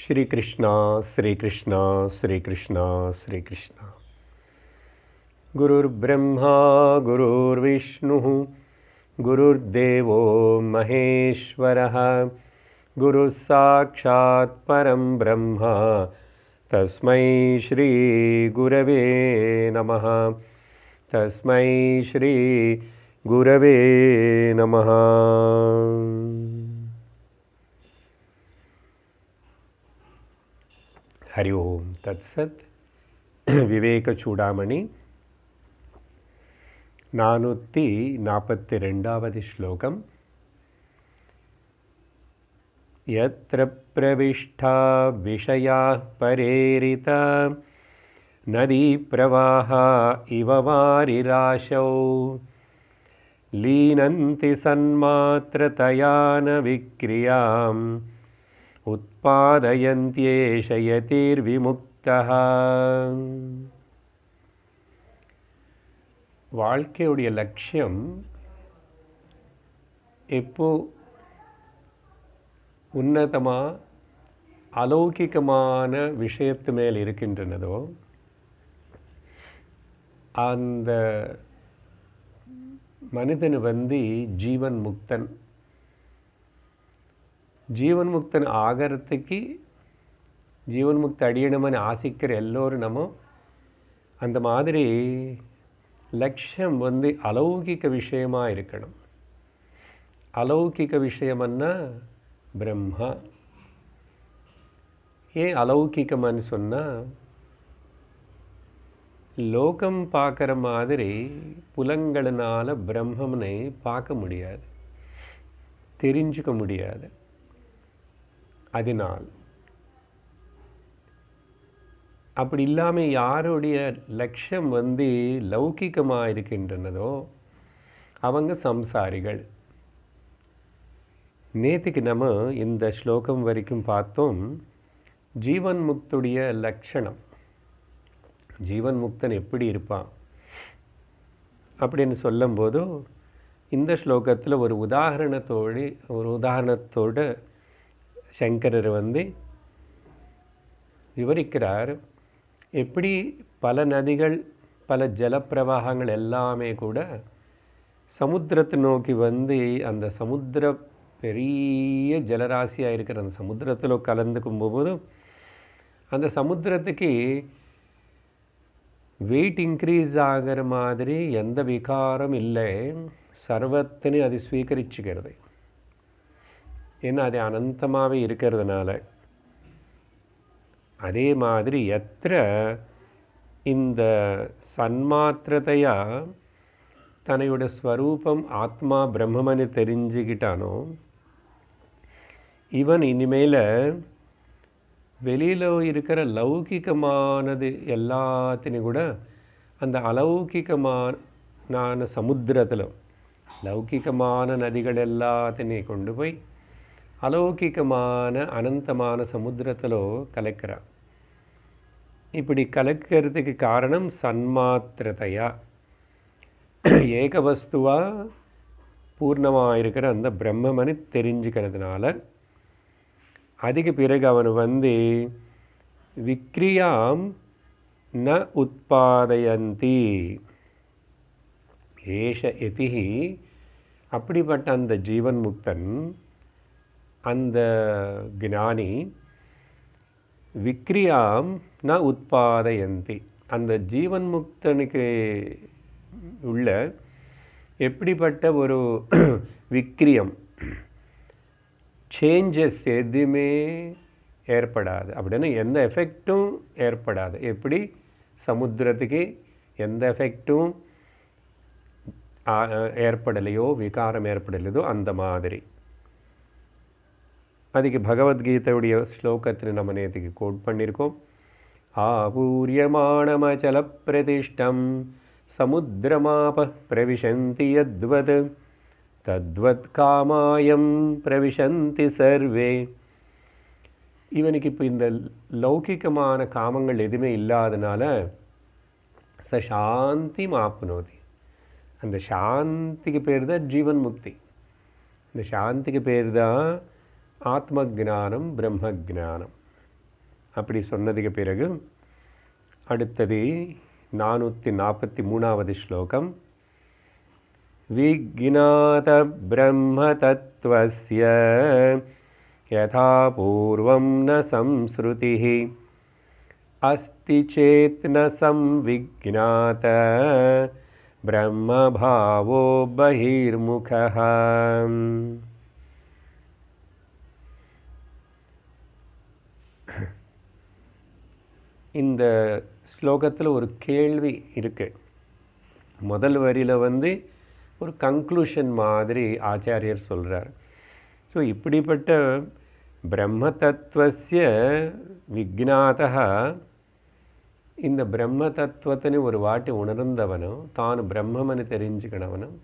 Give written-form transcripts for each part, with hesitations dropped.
श्री कृष्णा श्री कृष्णा श्री कृष्णा श्री कृष्णा। गुरुर्ब्रह्मा गुरुर्विष्णुः गुरुर्देवो महेश्वरः गुरुः साक्षात् परं ब्रह्म तस्मै श्री गुरवे नमः। तस्मै श्री गुरवे नमः। हरि ओम तत्सत्। विवेक चूडामणि 442வது श्लोकम्। यत्र प्रविष्टा विषयाः परेरिता नदी प्रवाहा इव वारिराशौ लीनन्ति सन्मात्रतया न विक्रियाम् उत्पादयन्त्येष यतिर्विमुक्तः। வாழ்க்கையுடைய லட்சியம் எப்போ உன்னதமாக அலௌகிகமான விஷயத்து மேல் இருக்கின்றனதோ அந்த மனிதன் ஜீவன் முக்தன். ஜீவன் முக்தன் ஆகிறதுக்கு ஜீவன் முக்தி அடையணும்னு ஆசிக்கிற எல்லோரும் நம்ம அந்த மாதிரி லட்சியம் அலௌகிக விஷயமாக இருக்கணும். அலௌகிக விஷயம்னா பிரம்மா. ஏன் அலௌகிகம்னு சொன்னால், லோகம் பார்க்குற மாதிரி புலங்களினால் பிரம்மனை பார்க்க முடியாது, தெரிஞ்சுக்க முடியாது. அதனால் அப்படி இல்லாமல் யாருடைய லட்சியம் லௌகிகமாக இருக்கின்றனதோ அவங்க சம்சாரிகள். நேற்றுக்கு நம்ம இந்த ஸ்லோகம் வரைக்கும் பார்த்தோம் ஜீவன் முக்துடைய லட்சணம். ஜீவன் முக்தன் எப்படி இருப்பான் அப்படின்னு சொல்லும்போது இந்த ஸ்லோகத்தில் ஒரு உதாரணத்தோடு சங்கரர் விவரிக்கிறார். எப்படி பல நதிகள் பல ஜலப்பிரவாகங்கள் எல்லாமே கூட சமுத்திரத்தை நோக்கி அந்த சமுத்திர பெரிய ஜலராசியாக இருக்கிற அந்த சமுத்திரத்தில் கலந்துக்கும் போது அந்த சமுத்திரத்துக்கு வெயிட் இன்க்ரீஸ் ஆகிற மாதிரி எந்த விகாரம் இல்லை, சர்வத்தினை அது ஸ்வீகரிச்சுக்கிறது. ஏன்னா அது அனந்தமாகவே இருக்கிறதுனால. அதே மாதிரி எத்திர இந்த சன்மாத்திரத்தையா தன்னையோட ஸ்வரூபம் ஆத்மா பிரம்மன்னு தெரிஞ்சுக்கிட்டானோ இவன் இனிமேல் வெளியில் இருக்கிற லௌகிகமானது எல்லாத்தையும் கூட அந்த அலௌகிகமான சமுத்திரத்தில் லௌகிகமான நதிகள் எல்லாத்தையும் கொண்டு போய் அலௌகிகமான அனந்தமான சமுத்திரத்தில் கலக்கிறான். இப்படி கலக்கிறதுக்கு காரணம் சன்மாத்திரத்தையா ஏக வஸ்துவாக பூர்ணமாக இருக்கிற அந்த பிரம்மமனு தெரிஞ்சுக்கிறதுனால. அதுக்கு பிறகு அவன் விக்ரியாம் ந உத்பாதயந்தி ஏஷ யதிஹி. அப்படிப்பட்ட அந்த ஜீவன் முக்தன், அந்த ஞானி விக்ரியாம் ந உத்பாதயந்தி. அந்த ஜீவன் முக்தனுக்கு உள்ள எப்படிப்பட்ட ஒரு விக்ரியம், சேஞ்சஸ் எதுவுமே ஏற்படாது. அப்படின்னா எந்த எஃபெக்டும் ஏற்படாது. எப்படி சமுத்திரத்துக்கு எந்த எஃபெக்டும் ஏற்படலையோ, விகாரம் ஏற்படலையோ அந்த மாதிரி. அதுக்கு பகவத்கீதையுடைய ஸ்லோகத்தில் நம்ம நேற்றுக்கு கோட் பண்ணியிருக்கோம். ஆபூரியமாணமச்சல பிரதிஷ்டம் சமுத்திரமாப பிரவிசந்தி யத்வத் தத்வத் காமாயம் பிரவிசந்தி சர்வே. இவனுக்கு இப்போ இந்த லௌகிகமான காமங்கள் எதுவுமே இல்லாதனால சாந்தி மாப்னோதி. அந்த சாந்திக்கு பேர் தான் ஜீவன் முக்தி. இந்த சாந்திக்கு பேர் தான் ஆத்ம ஜானம், பிரம்ம ஜானம். அப்படி சொன்னதுக்கு பிறகு அடுத்தது 443வது ஸ்லோகம். விக்ஞாத பிரம்ம தத்வஸ்ய யதா பூர்வம் ந சம்ஸ்ருதிः அஸ்தி சேத் ந சம்விக்ஞாத பிரம்ம பாவோ பஹிர்முகः. இந்த ஸ்லோகத்தில் ஒரு கேள்வி இருக்கு. முதல் வரியில் ஒரு கன்க்ளூஷன் மாதிரி ஆச்சாரியர் சொல்கிறார். ஸோ இப்படிப்பட்ட பிரம்ம தத்துவஸ்ய விக்ஞாதः, இந்த பிரம்ம தத்துவத்தினை ஒரு வாட்டி உணர்ந்தவனும் தான் பிரம்மம்னு தெரிஞ்சுக்கணவனும்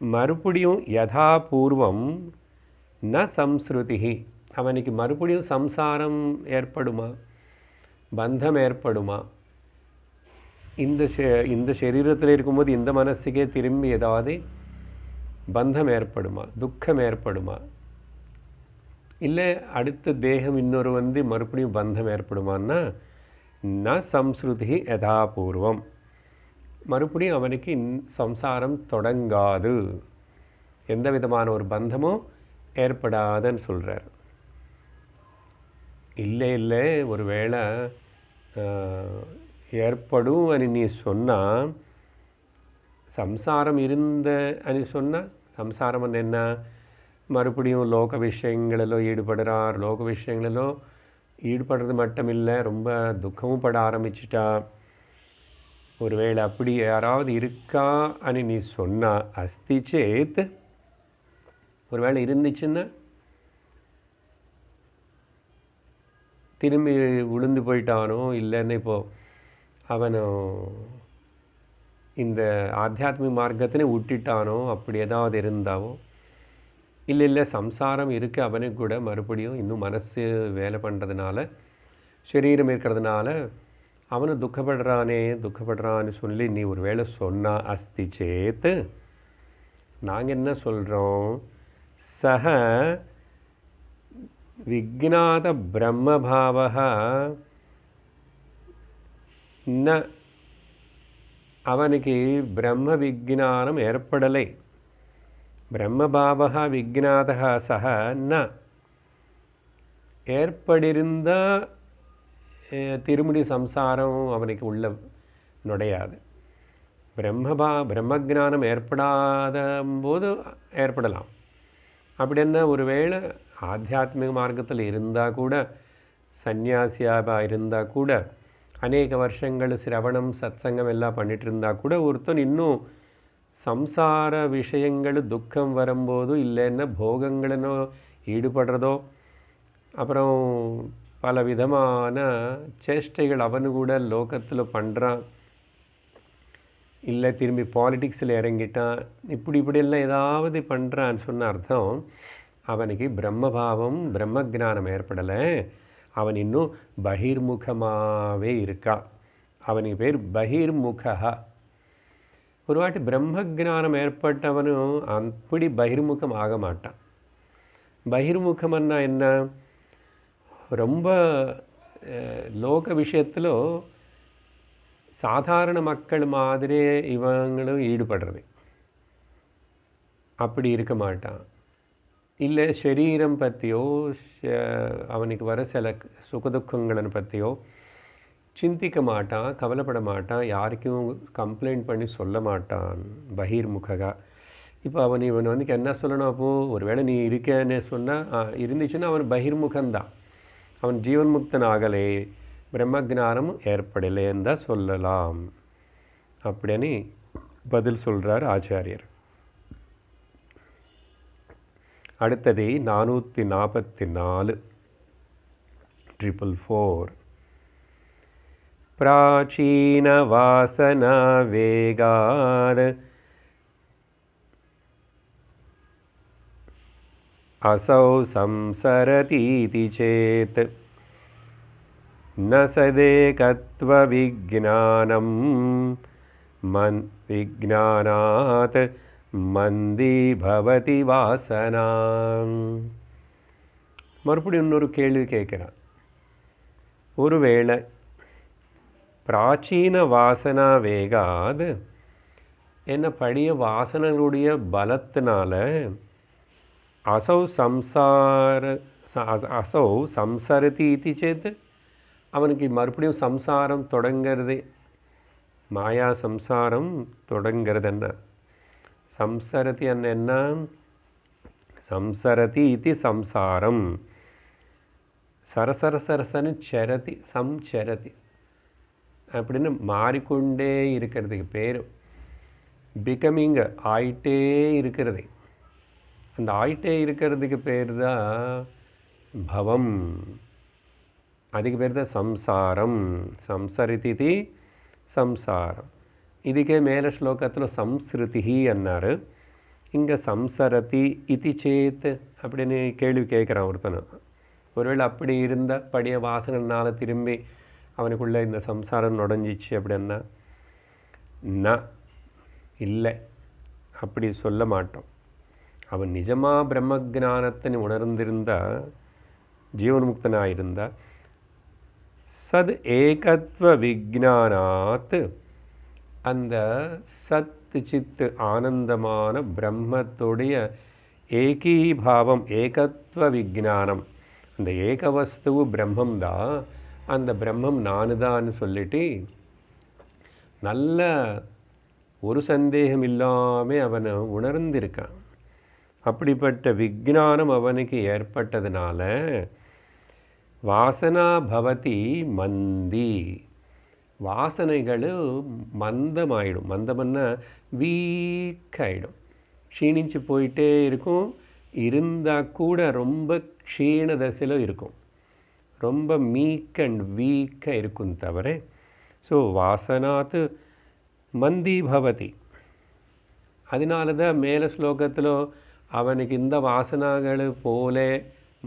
மறுபடியும் யதா பூர்வம் ந சம்ஸ்ருதிஹி, அவனுக்கு மறுபடியும் சம்சாரம் ஏற்படுமா, பந்தம் ஏற்படுமா, இந்த சரீரத்தில் இருக்கும்போது இந்த மனசுக்கே திரும்பி ஏதாவது பந்தம் ஏற்படுமா, துக்கம் ஏற்படுமா, இல்லை அடுத்த தேகம் இன்னொரு மறுபடியும் பந்தம் ஏற்படுமான்னா ந சம்ஸ்ருதி யதா பூர்வம், மறுபடியும் அவனுக்கு சம்சாரம் தொடங்காது, எந்த விதமான ஒரு பந்தமும் ஏற்படாதுன்னு சொல்கிறார். இல்லை ஒரு வேளை ஏற்படும் అని நீ சொன்னால், சம்சாரம் இருந்த అని சொன்னால், சம்சாரம் என்ன, மறுபடியும் லோக விஷயங்களிலோ ஈடுபடுறார், லோக விஷயங்களிலோ ஈடுபடுறது மட்டும் இல்லை, ரொம்ப துக்கமும் பட ஆரம்பிச்சிட்டா. ஒருவேளை அப்படி யாராவது இருக்கா అని நீ சொன்னால், அஸ்தி சேத், ஒருவேளை இருந்துச்சுன்னா திரும்பி விழுந்து போயிட்டானோ, இல்லைன்னு இப்போது அவனும் இந்த ஆத்தியாத்மிக மார்க்கத்தினை விட்டுட்டானோ, அப்படி ஏதாவது இருந்தாவோ, இல்லை சம்சாரம் இருக்குது அவனுக்கு கூட, மறுபடியும் இன்னும் மனசு வேலை பண்ணுறதுனால, சரீரம் இருக்கிறதுனால அவனு துக்கப்படுறான்னு சொல்லி நீ ஒரு வேளை சொன்னால், அஸ்தி சேத், நாங்கள் என்ன சொல்கிறோம், சஹ விக்ஞாத பிரம்மபாவः ந, அவனுக்கு பிரம்ம விஜ்ஞானம் ஏற்படலை, பிரம்மபாவः விஜ்ஞாதः சஹ ந, ஏற்படிருந்தால் திருமுடி சம்சாரம் அவனுக்கு உள்ள நுழையாது. பிரம்மஜானம் ஏற்படாத போது ஏற்படலாம். அப்படி என்ன ஒருவேளை ஆத்தியாத்மிக மார்க்கத்தில் இருந்தால் கூட, சந்நியாசியாக இருந்தால் கூட, அநேக வருஷங்கள் சிரவணம் சத்சங்கம் எல்லாம் பண்ணிட்டு இருந்தால் கூட, ஒருத்தன் இன்னும் சம்சார விஷயங்கள் துக்கம் வரும்போது, இல்லைன்னா போகங்களினோ ஈடுபடுறதோ, அப்புறம் பல விதமான சேஷ்டைகள் அவனு கூட லோகத்தில் பண்ணுறான், இல்லை திரும்பி பாலிட்டிக்ஸில் இறங்கிட்டான், இப்படியெல்லாம் ஏதாவது பண்ணுறான்னு சொன்ன அர்த்தம் அவனுக்கு பிரம்மபாவம் பிரம்மஜானம் ஏற்படலை, அவன் இன்னும் பகிர்முகமாகவே இருக்கா. அவனுக்கு பேர் பகிர்முகா. ஒரு வாட்டி பிரம்மஜானம் ஏற்பட்டவனும் அப்படி பகிர்முகம் ஆக மாட்டான். பகிர்முகம்னா என்ன, ரொம்ப லோக விஷயத்தில் சாதாரண மக்கள் மாதிரி இவங்களும் ஈடுபடுறது, அப்படி இருக்க மாட்டான். இல்லை சரீரம் பற்றியோ அவனுக்கு வர சில சுகதுக்கங்களை பற்றியோ சிந்திக்க மாட்டான், கவலைப்பட மாட்டான், யாருக்கும் கம்ப்ளைண்ட் பண்ணி சொல்ல மாட்டான். பகிர்முகா. இப்போ இவன் என்ன சொல்லணும், அப்போது ஒருவேளை நீ இருக்கேன்னு சொன்னால், இருந்துச்சுன்னா அவன் பகிர்முகந்தான், அவன் ஜீவன் முக்தன் ஆகலை, பிரம்மஜானம் ஏற்படலைன்னு தான் சொல்லலாம் அப்படின்னு பதில் சொல்கிறார் ஆச்சாரியர். அடுத்தது 444 444. பிராச்சீன வாசனா வேகாத் அசௌ சம்சரதீதி சேத் ந சதேகத்வ விஜ்ஞானம் விஜ்ஞானாத் மந்தி பவதி வாசனா. மறுபடியும் இன்னொரு கேள்வி கேட்குறான். ஒருவேளை பிராச்சீன வாசனா வேகாது என்ன பழைய வாசனைகளுடைய பலத்தினால அசௌ சம்சரதி இது சேத் அவனுக்கு மறுபடியும் சம்சாரம் தொடங்கிறது, மாயா சம்சாரம் தொடங்கிறது. என்ன சம்சரதி என்ன? சம்சரதி இது சம்சாரம் சரசரசரசன்னு சரதி சம்சரதி அப்படின்னு மாறிக்கொண்டே இருக்கிறதுக்கு பேர் பிகமிங், ஆயிட்டே இருக்கிறது. அந்த ஆயிட்டே இருக்கிறதுக்கு பேர் தான் பவம், அதுக்கு பேர் தான் சம்சாரம். சம்சரிதி சம்சாரம். இதுக்கே மேலே ஸ்லோகத்தில் சம்ஸ்ருதி அன்னார். இங்கே சம்சரதி இது சேத் அப்படின்னு கேள்வி கேட்குறான் ஒருத்தனை. ஒருவேளை அப்படி இருந்தால் பழைய வாசனைனால திரும்பி அவனுக்குள்ளே இந்த சம்சாரம் நுழைஞ்சிச்சு அப்படின்னா இல்லை, அப்படி சொல்ல மாட்டோம். அவன் நிஜமாக பிரம்மஜானத்தை உணர்ந்திருந்தால், ஜீவன்முக்தனாக இருந்தால், சத் ஏகத்வ விஜானாத் அந்த சத்து சித்து ஆனந்தமான பிரம்மத்துடைய ஏகீபாவம், ஏகத்வ விஜானம், அந்த ஏகவஸ்துவு பிரம்மம் தான், அந்த பிரம்மம் நானு தான் சொல்லிட்டு நல்ல ஒரு சந்தேகம் இல்லாமல் அவனை உணர்ந்திருக்கான். அப்படிப்பட்ட விஜானம் அவனுக்கு ஏற்பட்டதுனால வாசனா பவதி மந்தி, வாசனைகள் மந்தமாயிடும். மந்தம்னா வீக்காயிடும், க்ஷீணிச்சு போயிட்டே இருக்கும். இருந்தால் கூட ரொம்ப க்ஷீண தசையில் இருக்கும், ரொம்ப மீக் அண்ட் வீக்காக இருக்கும் தவிர. ஸோ வாசனாத்து மந்தி பவதி. அதனால தான் மேலே ஸ்லோகத்தில் அவனுக்கு இந்த வாசனாகள் போல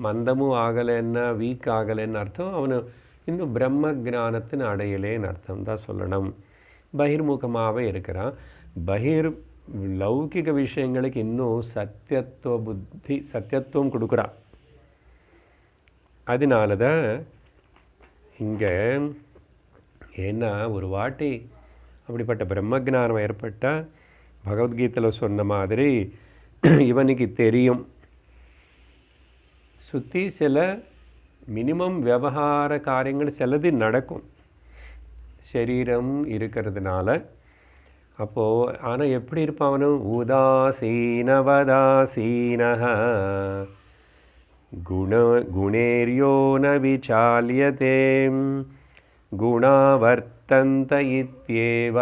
மந்தமும் ஆகலைன்னா வீக் ஆகலைன்னு அர்த்தம், அவனு இன்னும் பிரம்ம ஜானத்தின் அடையலேன்னு அர்த்தம் தான் சொல்லணும். பகிர்முகமாகவே இருக்கிறான். லௌகிக விஷயங்களுக்கு இன்னும் சத்தியத்துவம் கொடுக்குறான். அதனால தான் இங்கே ஏன்னா ஒரு வாட்டி அப்படிப்பட்ட பிரம்மஜானம் ஏற்பட்டால் பகவத்கீதையில் சொன்ன மாதிரி இவனுக்கு தெரியும், சுற்றி சில மினிமம் விவகார காரியங்கள் சிலது நடக்கும் சரீரம் இருக்கிறதுனால. அப்போது ஆனால் எப்படி இருப்பாவனும் உதாசீனவதாசீனஹ குணேர்யோ ந விசால்யதே குணாவர்த்தந்த இத்யேவ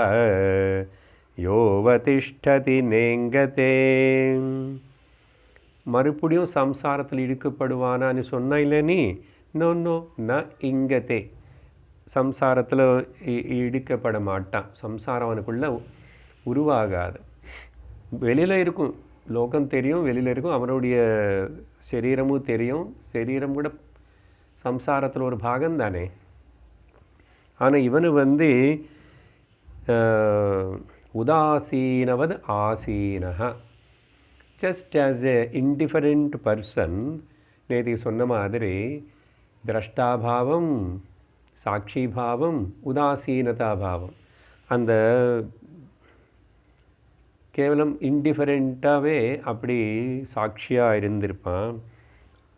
யோவதிஷ்டதி நேங்கதே. மறுபடியும் சம்சாரத்தில் இழுக்கப்படுவானான்னு சொன்ன இல்லை நீ? நோ ந இங்கதே, சம்சாரத்தில் இழுக்கப்பட மாட்டான். சம்சாரம் அவனுக்குள்ளே உருவாகாது. வெளியில் இருக்கும், லோகம் தெரியும், வெளியில் இருக்கும், அவனுடைய சரீரமும் தெரியும். சரீரம் கூட சம்சாரத்தில் ஒரு பாகம் தானே. ஆனால் இவனு உதாசீனவது ஆசீனஹா, just as a indifferent person. நேற்று சொன்ன மாதிரி திரஷ்டாபாவம், சாட்சிபாவம், உதாசீனதாபாவம், அந்த கேவலம் இன்டிஃபரெண்ட்டாகவே அப்படி சாட்சியாக இருந்திருப்பான்.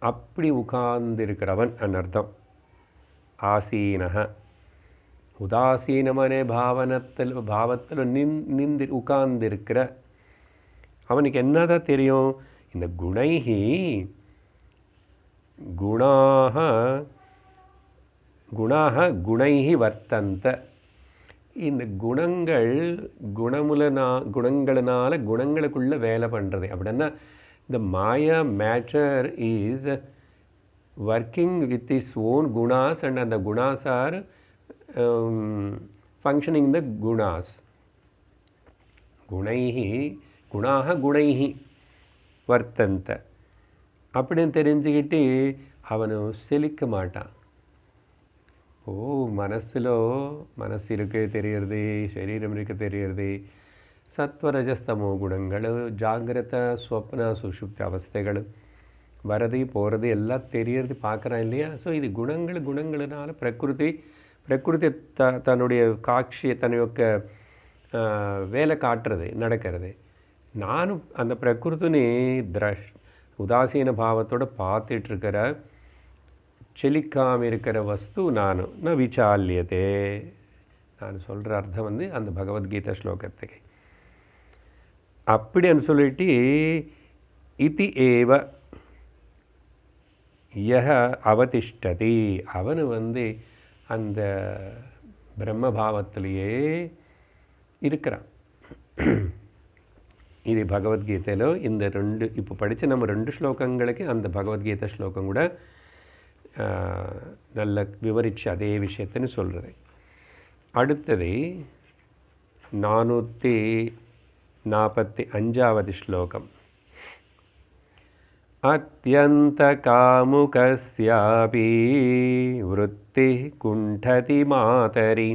அப்படி உட்கார்ந்திருக்கிறவன் அன்னர்த்தம் ஆசீனஹ. உதாசீனமான பாவத்தில் உட்கார்ந்திருக்கிற அவனுக்கு என்னதான் தெரியும்? இந்த குணாக குணைஹி வர்த்தந்த, இந்த குணங்களினால குணங்களுக்குள்ளே வேலை பண்ணுறது. அப்படின்னா இந்த மாயா matter is working with is own குணாஸ் அண்ட் அந்த குணாஸ் ஆர் ஃபங்க்ஷனிங் த குணாஸ். குணாக குணைஹி வர்த்தந்த அப்படின்னு தெரிஞ்சுக்கிட்டு அவனு செலிக்க மாட்டான். மனசு இருக்க தெரியறது, சரீரம் இருக்க தெரியறது, சத்வரஜஸ்தமோ குணங்கள், ஜாகிரத ஸ்வப்ன சுஷுப்தி அவஸ்தைகள், வரது போகிறது எல்லாம் தெரியறது பார்க்குறான் இல்லையா? ஸோ இது குணங்களினால பிரகிருதி தன்னுடைய காட்சியை தன்னுடைய வேலை காட்டுறது நடக்கிறது. நானும் அந்த பிரகிருத்தினி உதாசீன பாவத்தோடு பார்த்துட்ருக்கிற செலிக்காமல் இருக்கிற வஸ்து நான் விசால்யதே. நான் சொல்கிற அர்த்தம் வந்து அந்த பகவத்கீதை ஸ்லோகத்துக்கு அப்படின்னு சொல்லிட்டு இதி ஏவ யஹ அவதிஷ்டதி, அவனு வந்து அந்த பிரம்மபாவத்திலேயே இருக்கிறான். இது பகவத்கீதையில் இந்த இப்போ படித்த நம்ம 2 ஸ்லோகங்களுக்கு அந்த பகவத்கீதை ஸ்லோகம் கூட நல்ல விவரித்து அதே விஷயத்துன்னு சொல்கிறது. அடுத்தது 445வது ஸ்லோகம். அத்யந்த காமுகஸ்யாபி விருத்தி குண்டதி மாதரி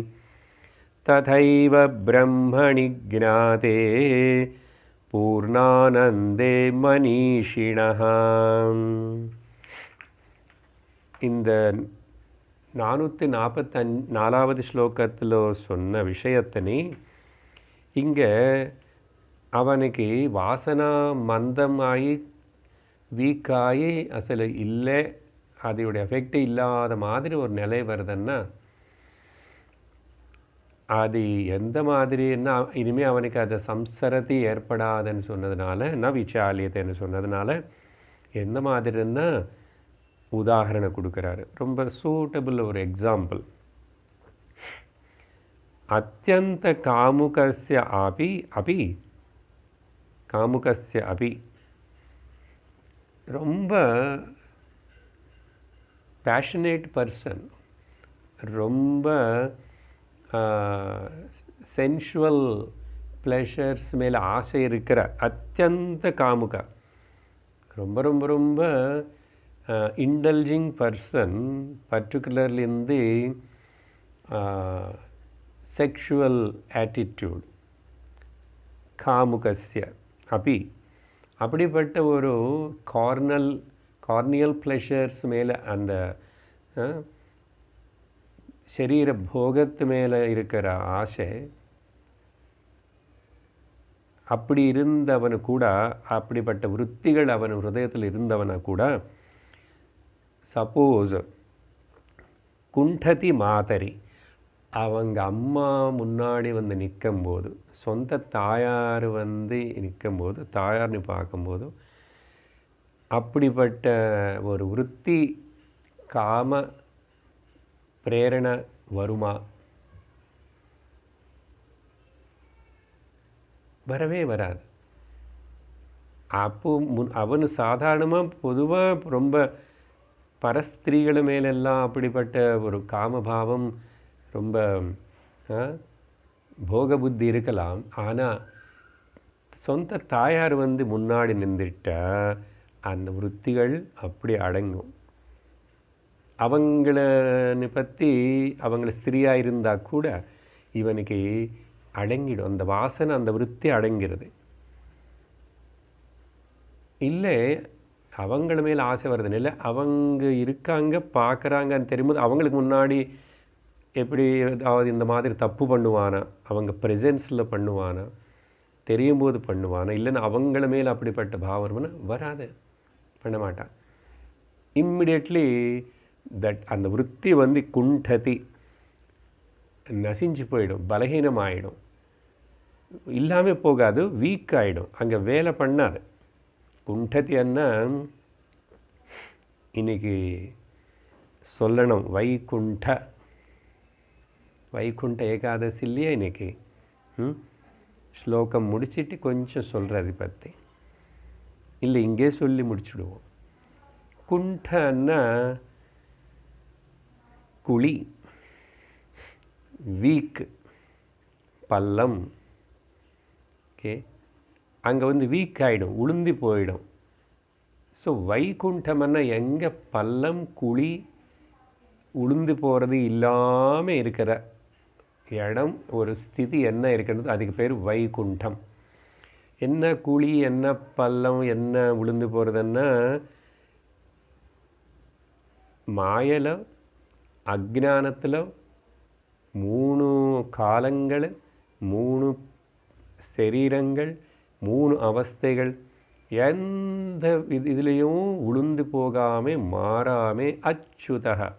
ததைவ பிரம்மணி ஞாதே பூர்ணானந்தே மனிஷிணஹ. இந்த 444வது ஸ்லோகத்தில் சொன்ன விஷயத்தினி இங்கே அவனுக்கு வாசனா மந்தமாகி வீக்காகி அசல் இல்லை, அதோடைய எஃபெக்ட் இல்லாத மாதிரி ஒரு நிலை வருதுன்னா அது எந்த மாதிரின்னா இனிமேல் அவனுக்கு அதை சம்சரதி ஏற்படாதுன்னு சொன்னதுனால விசாலியத்தைன்னு சொன்னதுனால எந்த மாதிரின்னா உதாரணம் கொடுக்குறாரு. ரொம்ப சூட்டபிள் ஒரு எக்ஸாம்பிள். அத்தியந்த காமுகஸ்ய அபி ரொம்ப பேஷனேட் பர்சன், ரொம்ப சென்சுவல் ப்ளஷர்ஸ் மேலே ஆசை இருக்கிற அத்தியந்த காமுக, ரொம்ப ரொம்ப ரொம்ப indulging person, particularly in the sexual attitude, காமுகஸ்ய அபி, அப்படிப்பட்ட ஒரு கார்னியல் ப்ளஷர்ஸ் மேலே அந்த சரீர போகத்து மேலே இருக்கிற ஆசை அப்படி இருந்தவனு கூட, அப்படிப்பட்ட விருத்திகள் அவன் ஹிருதயத்தில் இருந்தவனை கூட சப்போஸ் குண்டதி மாதரி, அவங்க அம்மா முன்னாடி வந்து நிற்கும்போது, சொந்த தாயார் வந்து நிற்கும்போது, தாயார்னு பார்க்கும்போது அப்படிப்பட்ட ஒரு விருத்தி காம பிரேரணை வருமா? வரவே வராது. அப்போ அவனு சாதாரணமாக பொதுவாக ரொம்ப பரஸ்திரீகள் மேலெல்லாம் அப்படிப்பட்ட ஒரு காமபாவம், ரொம்ப போக புத்தி இருக்கலாம். ஆனால் சொந்த தாயார் வந்து முன்னாடி நின்றுட்டால் அந்த விருத்திகள் அப்படி அடங்கும். அவங்கள பற்றி அவங்கள ஸ்திரியாக இருந்தால் கூட இவனுக்கு அடங்கிடும், அந்த வாசனை அந்த விருத்தி அடங்கிறது. இல்லை அவங்கள மேலே ஆசை வருதுன்னு இல்லை, அவங்க இருக்காங்க பார்க்குறாங்கன்னு தெரியும்போது அவங்களுக்கு முன்னாடி எப்படி அதாவது இந்த மாதிரி தப்பு பண்ணுவானா, அவங்க ப்ரெசன்ஸில் பண்ணுவானா, தெரியும் போது பண்ணுவானா, இல்லைன்னா அவங்கள மேலே அப்படிப்பட்ட பாவம்னா வராது, பண்ண மாட்டான். இம்மிடியட்லி தட் அந்த விருத்தி வந்து குண்டதி நசிஞ்சு போயிடும், பலகீனமாயிடும், இல்லாமல் போகாது, வீக் ஆகிடும், அங்கே வேலை பண்ணாது. குண்டதி அண்ணா இன்னைக்கு சொல்லணும், வைகுண்ட ஏகாதசி இல்லையா இன்னைக்கு? ஸ்லோகம் முடிச்சுட்டு கொஞ்சம் சொல்கிறது பற்றி, இல்லை இங்கே சொல்லி முடிச்சுடுவோம். குண்டன்னா குழி, வீக் பள்ளம். ஓகே, அங்கே வந்து வீக் ஆகிடும், உளுந்தி போயிடும். ஸோ வைகுண்டம்னா எங்கே பள்ளம் குழி உளுந்து போகிறது இல்லாமல் இருக்கிற இடம், ஒரு ஸ்திதி என்ன இருக்கிறது, அதுக்கு பேர் வைகுண்டம். என்ன குழி, என்ன பள்ளம், என்ன உளுந்து போகிறதுன்னா மாயையில் அஜ்ஞானத்தில் 3 காலங்கள், 3 சரீரங்கள், 3 அவஸ்தைகள், எந்த இதுலேயும் உளுந்து போகாமல் மாறாமல் அச்சுதக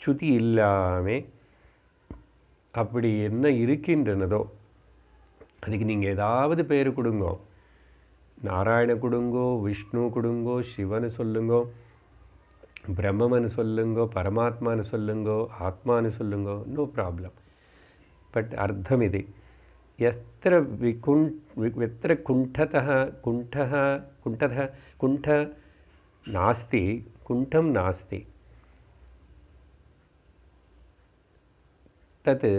சுதி இல்லாமல் அப்படி என்ன இருக்கின்றனதோ அதுக்கு நீங்கள் ஏதாவது பேர் கொடுங்கோ. நாராயண கொடுங்கோ, விஷ்ணு கொடுங்கோ, சிவனு சொல்லுங்கோ, பிரம்மன்னு சொல்லுங்கோ, பரமாத்மான்னு சொல்லுங்கோ, ஆத்மான்னு சொல்லுங்கோ, நோ ப்ராப்ளம். பட் அர்த்தம் இது. எத்திர எத்திர குண்ட நாஸ்தி, குண்டம் நாஸ்தி, தத்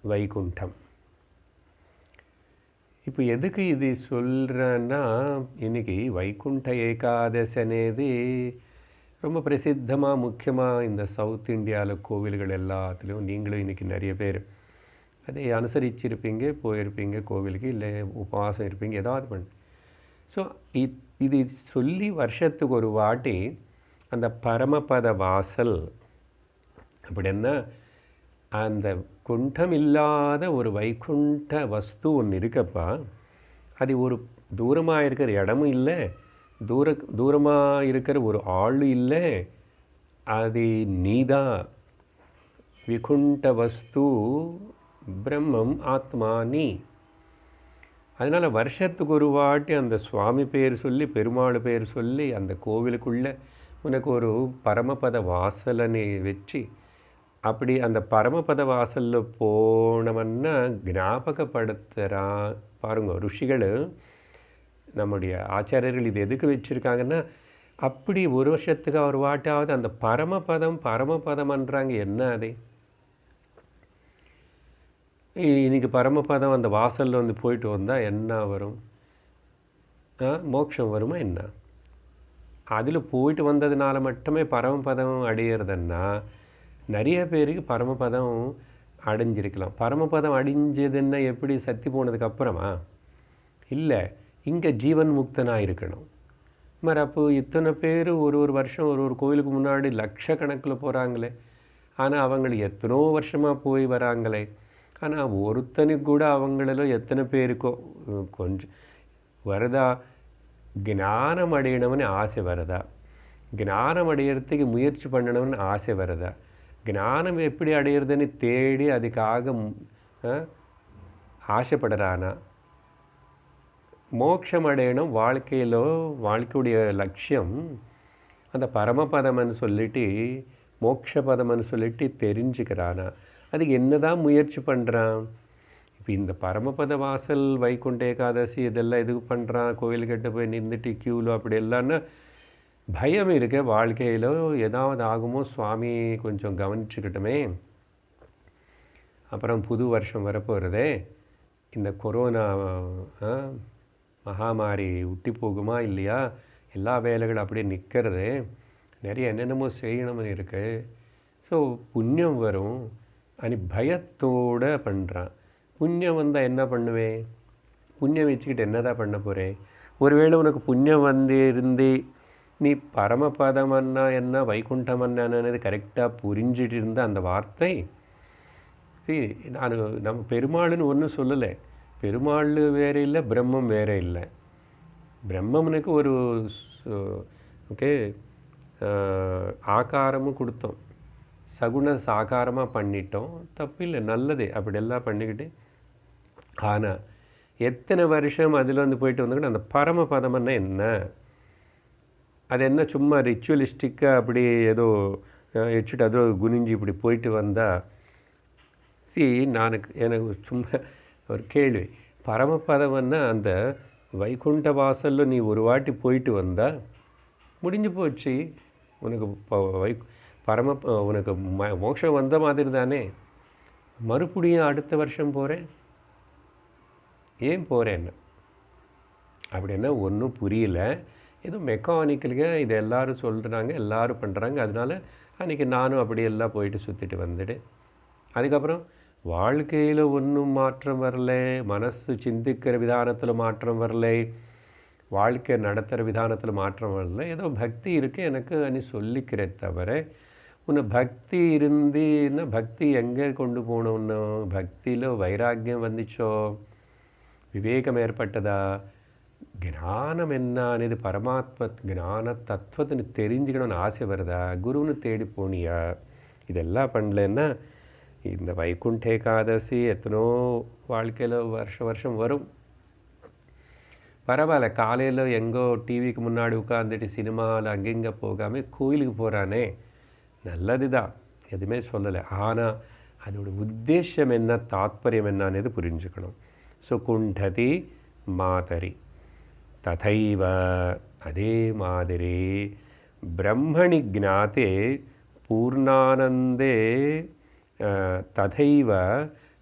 வைகுண்டம். இப்போ எதுக்கு இது சொல்கிறேன்னா, இன்றைக்கி வைகுண்ட ஏகாதசி అనేది ரொம்ப பிரசித்தமாக முக்கியமாக இந்த சவுத் இந்தியாவில் கோவில்கள் எல்லாத்துலேயும் நீங்களும் இன்றைக்கி நிறைய பேர் அதை அனுசரிச்சிருப்பீங்க, போயிருப்பீங்க கோவிலுக்கு, இல்லை உபவாசம் இருப்பீங்க, ஏதாவது பண்ணு. ஸோ இது சொல்லி வருஷத்துக்கு ஒரு வாட்டி அந்த பரமபத வாசல் அப்படின்னா அந்த குண்டம் இல்லாத ஒரு வைகுண்ட வஸ்து ஒன்று இருக்கப்பா. அது ஒரு தூரமாக இருக்கிற இடமும் இல்லை, தூரமாக இருக்கிற ஒரு ஆள் இல்லை, அது நீதான். விகுண்ட வஸ்து பிரம்மம் ஆத்மா நீ. அதனால் வருஷத்துக்கு ஒரு வாட்டி அந்த சுவாமி பேர் சொல்லி, பெருமாள் பேர் சொல்லி அந்த கோவிலுக்குள்ளே உனக்கு ஒரு பரமபத வாசலனை வச்சு அப்படி அந்த பரமபத வாசலில் போனவன்னா ஞாபகப்படுத்துகிறான் பாருங்க. ருஷிகள், நம்முடைய ஆச்சாரியர்கள் இது எதுக்கு வச்சுருக்காங்கன்னா, அப்படி ஒரு வருஷத்துக்கு ஒரு வாட்டாவது அந்த பரமபதம்ன்றாங்க. என்ன அது இன்றைக்கி பரமபதம் அந்த வாசலில் வந்து போயிட்டு வந்தால் என்ன வரும்? மோட்சம் வருமா என்ன? அதில் போயிட்டு வந்ததுனால மட்டுமே பரமபதம் அடையிறதுன்னா நிறைய பேருக்கு பரமபதம் அடைஞ்சிருக்கலாம். பரமபதம் அடைஞ்சதுன்னா எப்படி? சத்தி போனதுக்கப்புறமா இல்லை, இங்கே ஜீவன் முக்தனாக இருக்கணும். மாதிரி அப்போ இத்தனை பேர் ஒரு வருஷம் ஒரு கோயிலுக்கு முன்னாடி லட்சக்கணக்கில் போகிறாங்களே, ஆனால் அவங்களுக்கு எத்தனோ வருஷமாக போய் வராங்களே, ஆனால் ஒருத்தனுக்கு கூட அவங்கள எத்தனை பேருக்கோ கொஞ்சம் வருதா ஞானம் அடையணும்னு ஆசை வருதா? ஞானம் அடையிறதுக்கு முயற்சி பண்ணணும்னு ஆசை வருதா? ஞானம் எப்படி அடையிறதுன்னு தேடி அதுக்காக ஆசைப்படுறானா? மோட்சம் அடையணும் வாழ்க்கையுடைய லட்சியம் அந்த பரமபதம்னு சொல்லிட்டு மோட்சபதம்னு சொல்லிட்டு தெரிஞ்சுக்கிறானா? அதுக்கு என்ன தான் முயற்சி பண்ணுறான்? இப்போ இந்த பரமபத வாசல், வைகுண்ட ஏகாதசி இதெல்லாம் எதுக்கு பண்ணுறான்? கோயில்கிட்ட போய் நின்றுட்டு க்யூவில் அப்படி எல்லாம்னா பயம் இருக்க. வாழ்க்கையில் ஏதாவது ஆகுமோ, சுவாமி கொஞ்சம் கவனிச்சுக்கிட்டோமே. அப்புறம் புது வருஷம் வரப்போகிறதே, இந்த கொரோனா மகாமாரி விட்டு போகுமா இல்லையா? எல்லா வேலைகளும் அப்படியே நிற்கிறது, நிறைய என்னென்னமோ செய்யணும்னு இருக்குது. ஸோ புண்ணியம் வரும் அனி பயத்தோடு பண்ணுறான். புண்ணியம் வந்தால் என்ன பண்ணுவேன்? புண்ணியம் வச்சுக்கிட்டு என்ன தான் பண்ண போகிறேன்? ஒருவேளை உனக்கு புண்ணியம் வந்து இருந்து நீ பரமபதமன்னா என்ன, வைகுண்டமன்னது கரெக்டாக புரிஞ்சிட்டு இருந்த அந்த வார்த்தை. நம்ம பெருமாள்னு ஒன்றும் சொல்லலை. பெருமாள் வேறு இல்லை, பிரம்மம் வேறு இல்லை. பிரம்மனுக்கு ஒரு ஓகே ஆகாரமும் கொடுத்தோம், சகுண சாகாரமாக பண்ணிட்டோம், தப்பில்லை, நல்லது. அப்படியெல்லாம் பண்ணிக்கிட்டு ஆனால் எத்தனை வருஷம் அதில் வந்து போயிட்டு வந்தாங்கன்னா அந்த பரமபதம்னா என்ன? அது என்ன சும்மா ரிச்சுவலிஸ்டிக்காக அப்படி ஏதோ வச்சுட்டு அதோ குனிஞ்சு இப்படி போயிட்டு வந்தால் எனக்கு சும்மா ஒரு கேள்வி. பரமபதம்னா அந்த வைகுண்ட வாசலில் நீ ஒரு வாட்டி போயிட்டு வந்தால் முடிஞ்சு போச்சு. உனக்கு உனக்கு மோட்சம் வந்த மாதிரி தானே. மறுபடியும் அடுத்த வருஷம் போகிறேன், ஏன் போகிறேன்னு அப்படின்னா ஒன்றும் புரியல. ஏதோ மெக்கானிக்கலுங்க இது எல்லோரும் சொல்கிறாங்க, எல்லோரும் பண்ணுறாங்க. அதனால் அன்றைக்கி நானும் அப்படியெல்லாம் போயிட்டு சுற்றிட்டு வந்துடு. அதுக்கப்புறம் வாழ்க்கையில் ஒன்றும் மாற்றம் வரலை, மனசு சிந்திக்கிற விதானத்தில் மாற்றம் வரலை, வாழ்க்கை நடத்துகிற விதானத்தில் மாற்றம் வரலை. ஏதோ பக்தி இருக்குது எனக்கு அனி சொல்லிக்கிறே தவிர ఉన్న భక్తి இருந்துன்னா భక్తి எங்கே கொண்டு போகணும்னு భక్తిలో వైరాగ్యం வந்துச்சோ விவேகம் ஏற்பட்டதா ஞானம் என்ன అనేది பரமாத்ம ஞான தத்துவத்தினு தெரிஞ்சுக்கணும்னு ஆசை வருதா குருன்னு தேடி போனியா இதெல்லாம் பண்ணலன்னா இந்த வைகுண்ட ஏகாதசி எத்தனோ வாழ்க்கையில் வருஷம் வரும் பரவாயில்ல காலையில் எங்கோ டிவிக்கு முன்னாடி உட்காந்துட்டு சினிமாவில் அங்கெங்கே போகாமல் கோயிலுக்கு போகிறானே நல்லது தான் எதுவுமே சொல்லலை ஆனால் அதோட உத்தேசம் என்ன தாத்பரியம் என்னன்னு புரிஞ்சுக்கணும் ஸோ குண்டதி மாதரி ததைவ அதே மாதிரி பிரம்மணி ஜாத்தே பூர்ணானந்தே ததைவ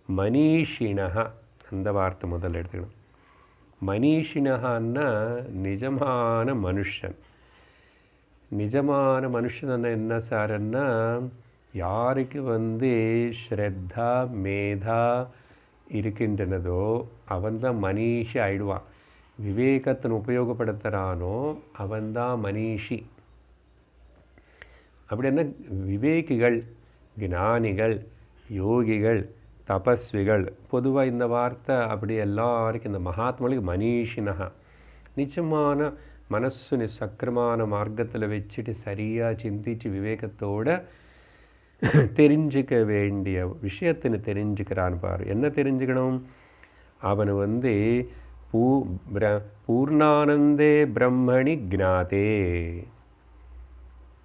மனிஷிணः அந்த வார்த்தை முதல்ல எடுத்துக்கணும் மனிஷிணஹன்னா நிஜமான மனுஷன் நிஜமான மனுஷன் என்ன சார்ன்னா யாருக்கு ஸ்ரத்தா மேதா இருக்கின்றனதோ அவன்தான் மனிஷி ஆயிடுவான் விவேகத்தின் உபயோகப்படுத்துகிறானோ அவன்தான் மனிஷி அப்படின்னா விவேகிகள் ஞானிகள் யோகிகள் தபஸ்விகள் பொதுவாக இந்த வார்த்தை அப்படி எல்லாருக்கும் இந்த மகாத்மாவுக்கு மனிஷினஹா நிச்சயமான மனசுனு சக்கரமான மார்க்கத்தில் வச்சுட்டு சரியாக சிந்திச்சு விவேகத்தோடு தெரிஞ்சுக்க வேண்டிய விஷயத்தின்னு தெரிஞ்சுக்கிறான்னு பாரு என்ன தெரிஞ்சுக்கணும் அவன் பூர்ணானந்தே பிரம்மணி ஜாத்தே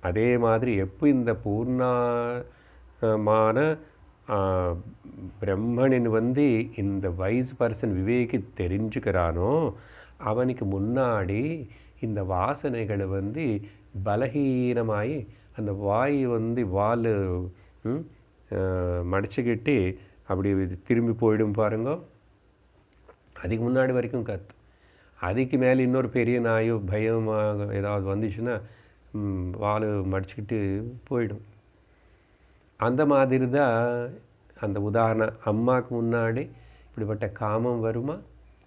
அதே மாதிரி எப்போ இந்த பூர்ணமான பிரம்மனின் இந்த வைஸ் பர்சன் விவேகி தெரிஞ்சுக்கிறானோ அவனுக்கு முன்னாடி இந்த வாசனைகள் பலகீனமாகி அந்த வாய் வால் மடிச்சுக்கிட்டு அப்படி திரும்பி போயிடும் பாருங்க அதுக்கு முன்னாடி வரைக்கும் கத்து அதுக்கு மேலே இன்னொரு பெரிய நாயோ பயமாக ஏதாவது வந்துச்சுன்னா வால் மடிச்சுக்கிட்டு போயிடும் அந்த மாதிரி தான் அந்த உதாரணம் அம்மாவுக்கு முன்னாடி இப்படிப்பட்ட காமம் வருமா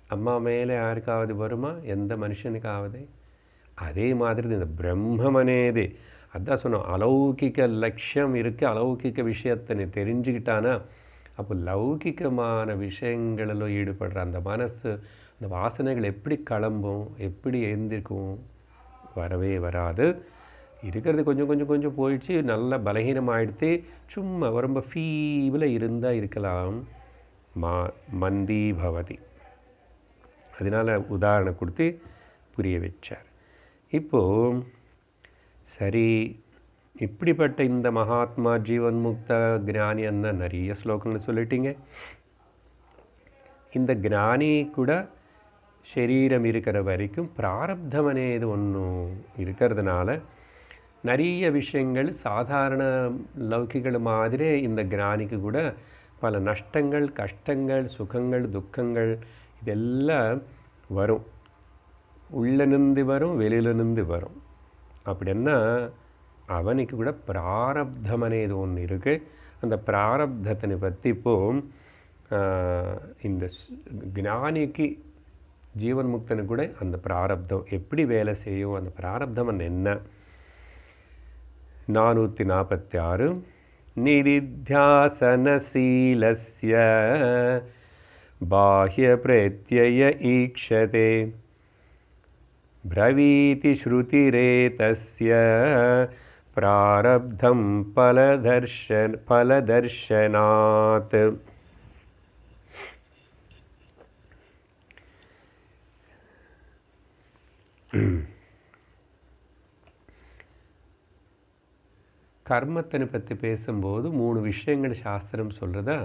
அம்மா மேலே யாருக்காவது வருமா எந்த மனுஷனுக்காவது அதே மாதிரி இந்த பிரம்மம் అనేది அதான் சொன்னோம் அலௌகிக லட்சியம் இருக்குது அலௌகிக விஷயத்தை தெரிஞ்சுக்கிட்டானா அப்போ லௌகிகமான விஷயங்களில் ஈடுபடுற அந்த மனசு அந்த வாசனைகள் எப்படி கிளம்பும் எப்படி எழுந்திருக்கும் வரவே வராது இருக்கிறது கொஞ்சம் போயிடுச்சு நல்ல பலகீனமாகிடுத்து சும்மா ரொம்ப ஃபீவில் இருந்தால் இருக்கலாம் மந்தி பவதி அதனால் உதாரணம் கொடுத்து புரிய வச்சார் இப்போது சரி இப்படிப்பட்ட இந்த மகாத்மா ஜீவன் முக்த ஞானி என்ன நிறைய ஸ்லோகங்கள் சொல்லிட்டீங்க இந்த ஞானி கூட சரீரம் இருக்கிற வரைக்கும் பிராரப்தம் అనేది ஒன்று இருக்கிறதுனால நிறைய விஷயங்கள் சாதாரண லௌகிகள் மாதிரி இந்த ஞானிக்கு கூட பல நஷ்டங்கள் கஷ்டங்கள் சுகங்கள் துக்கங்கள் இதெல்லாம் வரும் உள்ளிருந்து வரும் வெளியிலிருந்து வரும் அப்படின்னா அவனுக்கு கூட பிராரப்தம் అనేది ஒன்று இருக்குது அந்த பிராரப்தத்தினை பற்றி இப்போது இந்த ஞானிக்கு ஜீவன் முக்தனுக்கு கூட அந்த பிராரப்தம் எப்படி வேலை செய்யும் அந்த பிராரப்தம் என்ன 446 நிதித்தியாசனசீலஸ்ய பாஹ்ய பிரத்யய ஈக்ஷதே பிரவீதி ஸ்ருதிரேதஸ்ய பிராரப்தம் பலதர்ஷனாத் கர்மத்தினை பற்றி பேசும்போது 3 விஷயங்கள் சாஸ்திரம் சொல்கிறதா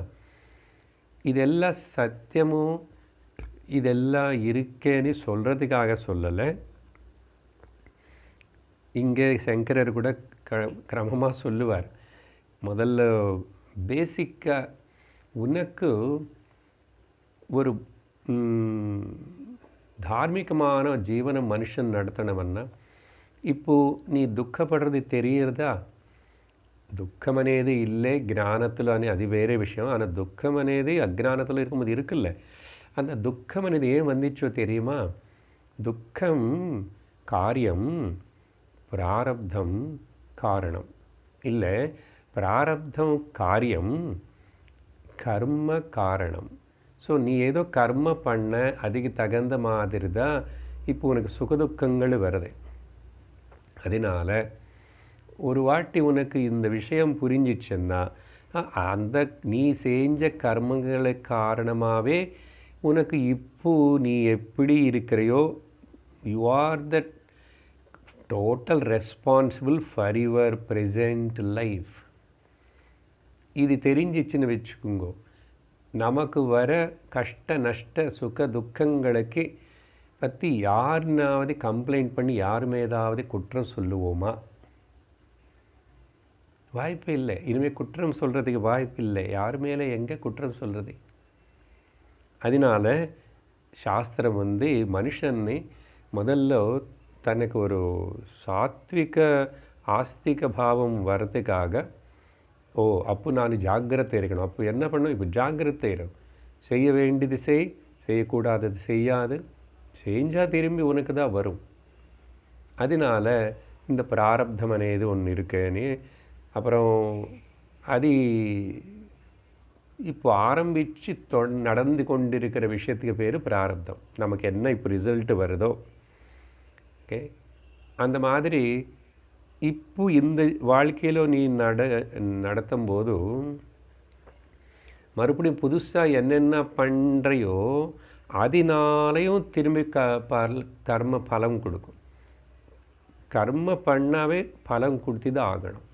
இதெல்லாம் சத்தியமும் இதெல்லாம் இருக்கேன்னு சொல்கிறதுக்காக சொல்லலை இங்கே சங்கரர் கூட கிரமமாக சொல்லுவார் முதல்ல பேசிக்காக உனக்கு ஒரு தார்மீகமான ஜீவனம் மனுஷன் நடத்தணும்னா இப்போது நீ துக்கப்படுறது தெரியறதா దుఃఖం అనేది ఇల్లే జ్ఞానత్తులో అని అది వేరే విషయం అన్న దుఃఖం అనేది అజ్ఞానతలో இருக்கும்போது இருக்குல்ல அந்த துக்கம் అనేది ஏன் வந்துச்சோ தெரியுமா துக்கம் காரியம் பிராரப்தம் காரணம் இல்லை, பிராரப்தம் காரியம், கர்ம காரணம். ஸோ நீ ஏதோ கர்ம பண்ண, அதுக்கு தகுந்த மாதிரி தான் இப்போ உனக்கு சுகதுக்கங்கள் வருது. அதனால் ஒரு வாட்டி உனக்கு இந்த விஷயம் புரிஞ்சிச்சுன்னா, அந்த நீ செஞ்ச கர்மங்களுக்கு காரணமாகவே உனக்கு இப்போ நீ எப்படி இருக்கிறையோ, you are the total responsible for your present life. இது தெரிஞ்சிச்சுன்னு வச்சுக்கோங்க, நமக்கு வர கஷ்ட நஷ்ட சுக துக்கங்களுக்கு பற்றி யாருனாவது கம்ப்ளைண்ட் பண்ணி யார் மீதாவது குற்றம் சொல்லுவோமா? வாய்ப்பு இல்லை. இனிமேல் குற்றம் சொல்கிறதுக்கு வாய்ப்பு இல்லை. யார் மேலே எங்கே குற்றம் சொல்கிறது? அதனால் சாஸ்திரம் மனுஷனை முதல்ல தனக்கு ஒரு சாத்விக ஆஸ்திக பாவம் வர்றதுக்காக, அப்போ நான் ஜாக்கிரதை இருக்கணும். அப்போ என்ன பண்ணணும்? இப்போ ஜாக்கிரதை இருக்கணும். செய்ய வேண்டியது செய், செய்யக்கூடாதது செய்யாது. செஞ்சால் திரும்பி உனக்கு தான் வரும். அதனால் இந்த பிராரப்தம் అనేది ஒன்று இருக்குன்னு, அப்புறம் அது இப்போ ஆரம்பித்து நடந்து கொண்டிருக்கிற விஷயத்துக்கு பேர் பிராரப்தம். நமக்கு என்ன இப்போ ரிசல்ட்டு வருதோ, ஓகே, அந்த மாதிரி இப்போ இந்த வாழ்க்கையில் நீ நடத்தும் போது மறுபடியும் புதுசாக என்னென்ன பண்ணுறையோ அதனாலையும் திரும்பி கர்ம பலம் கொடுக்கும். கர்ம பண்ணாவே பலம் கொடுத்து தான் ஆகணும்.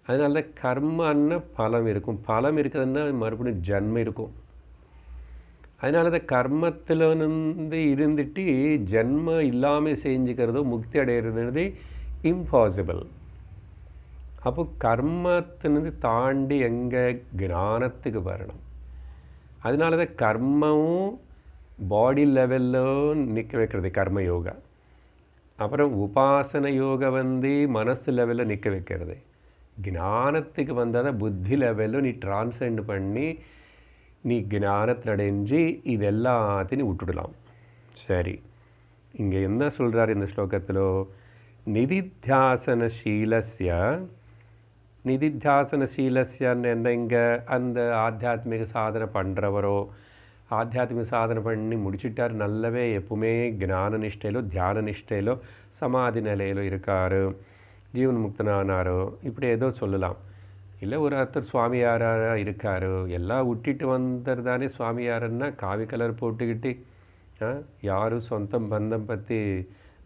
அதனால தான் கர்மன்னா பலம் இருக்கும். பலம் இருக்குதுன்னா மறுபடியும் ஜன்மம் இருக்கும். அதனால தான் கர்மத்தில் இருந்துட்டு ஜன்மம் இல்லாமல் செஞ்சுக்கிறதோ முக்தி அடைகிறது இம்பாசிபிள். அப்போ கர்மத்திலிருந்து தாண்டி எங்கே ஞானத்துக்கு வரணும். அதனால தான் கர்மமும் பாடி லெவலில் நிற்க வைக்கிறது கர்ம யோகா. அப்புறம் உபாசன யோகா மனசு லெவலில் நிற்க வைக்கிறது. ஞானத்துக்கு வந்தால் தான் புத்தி லெவலில் நீ டிரான்சென்ட் பண்ணி நீ ஞானத்தில் அடைஞ்சு இதெல்லாத்தையும் விட்டுடலாம். சரி, இங்கே என்ன சொல்கிறார் இந்த ஸ்லோகத்தில்? நிதித்தியாசனசீலஸ்யன்னு என்ன? இங்கே அந்த ஆத்தியாத்மிக சாதனை பண்ணுறவரோ ஆத்தியாத்மிக சாதனை பண்ணி முடிச்சுட்டார், நல்லவே எப்பவுமே ஞான நிஷ்டையிலோ தியான நிஷ்டையிலோ சமாதி நிலையிலோ இருக்கார், ஜீவன் முக்தனானாரோ, இப்படி ஏதோ சொல்லலாம். இல்லை ஒருத்தர் சுவாமியாராக இருக்கார், எல்லாம் விட்டுட்டு வந்தது தானே சுவாமியாருன்னா, காவி கலர் போட்டுக்கிட்டு யாரும் சொந்தம் பந்தம் பற்றி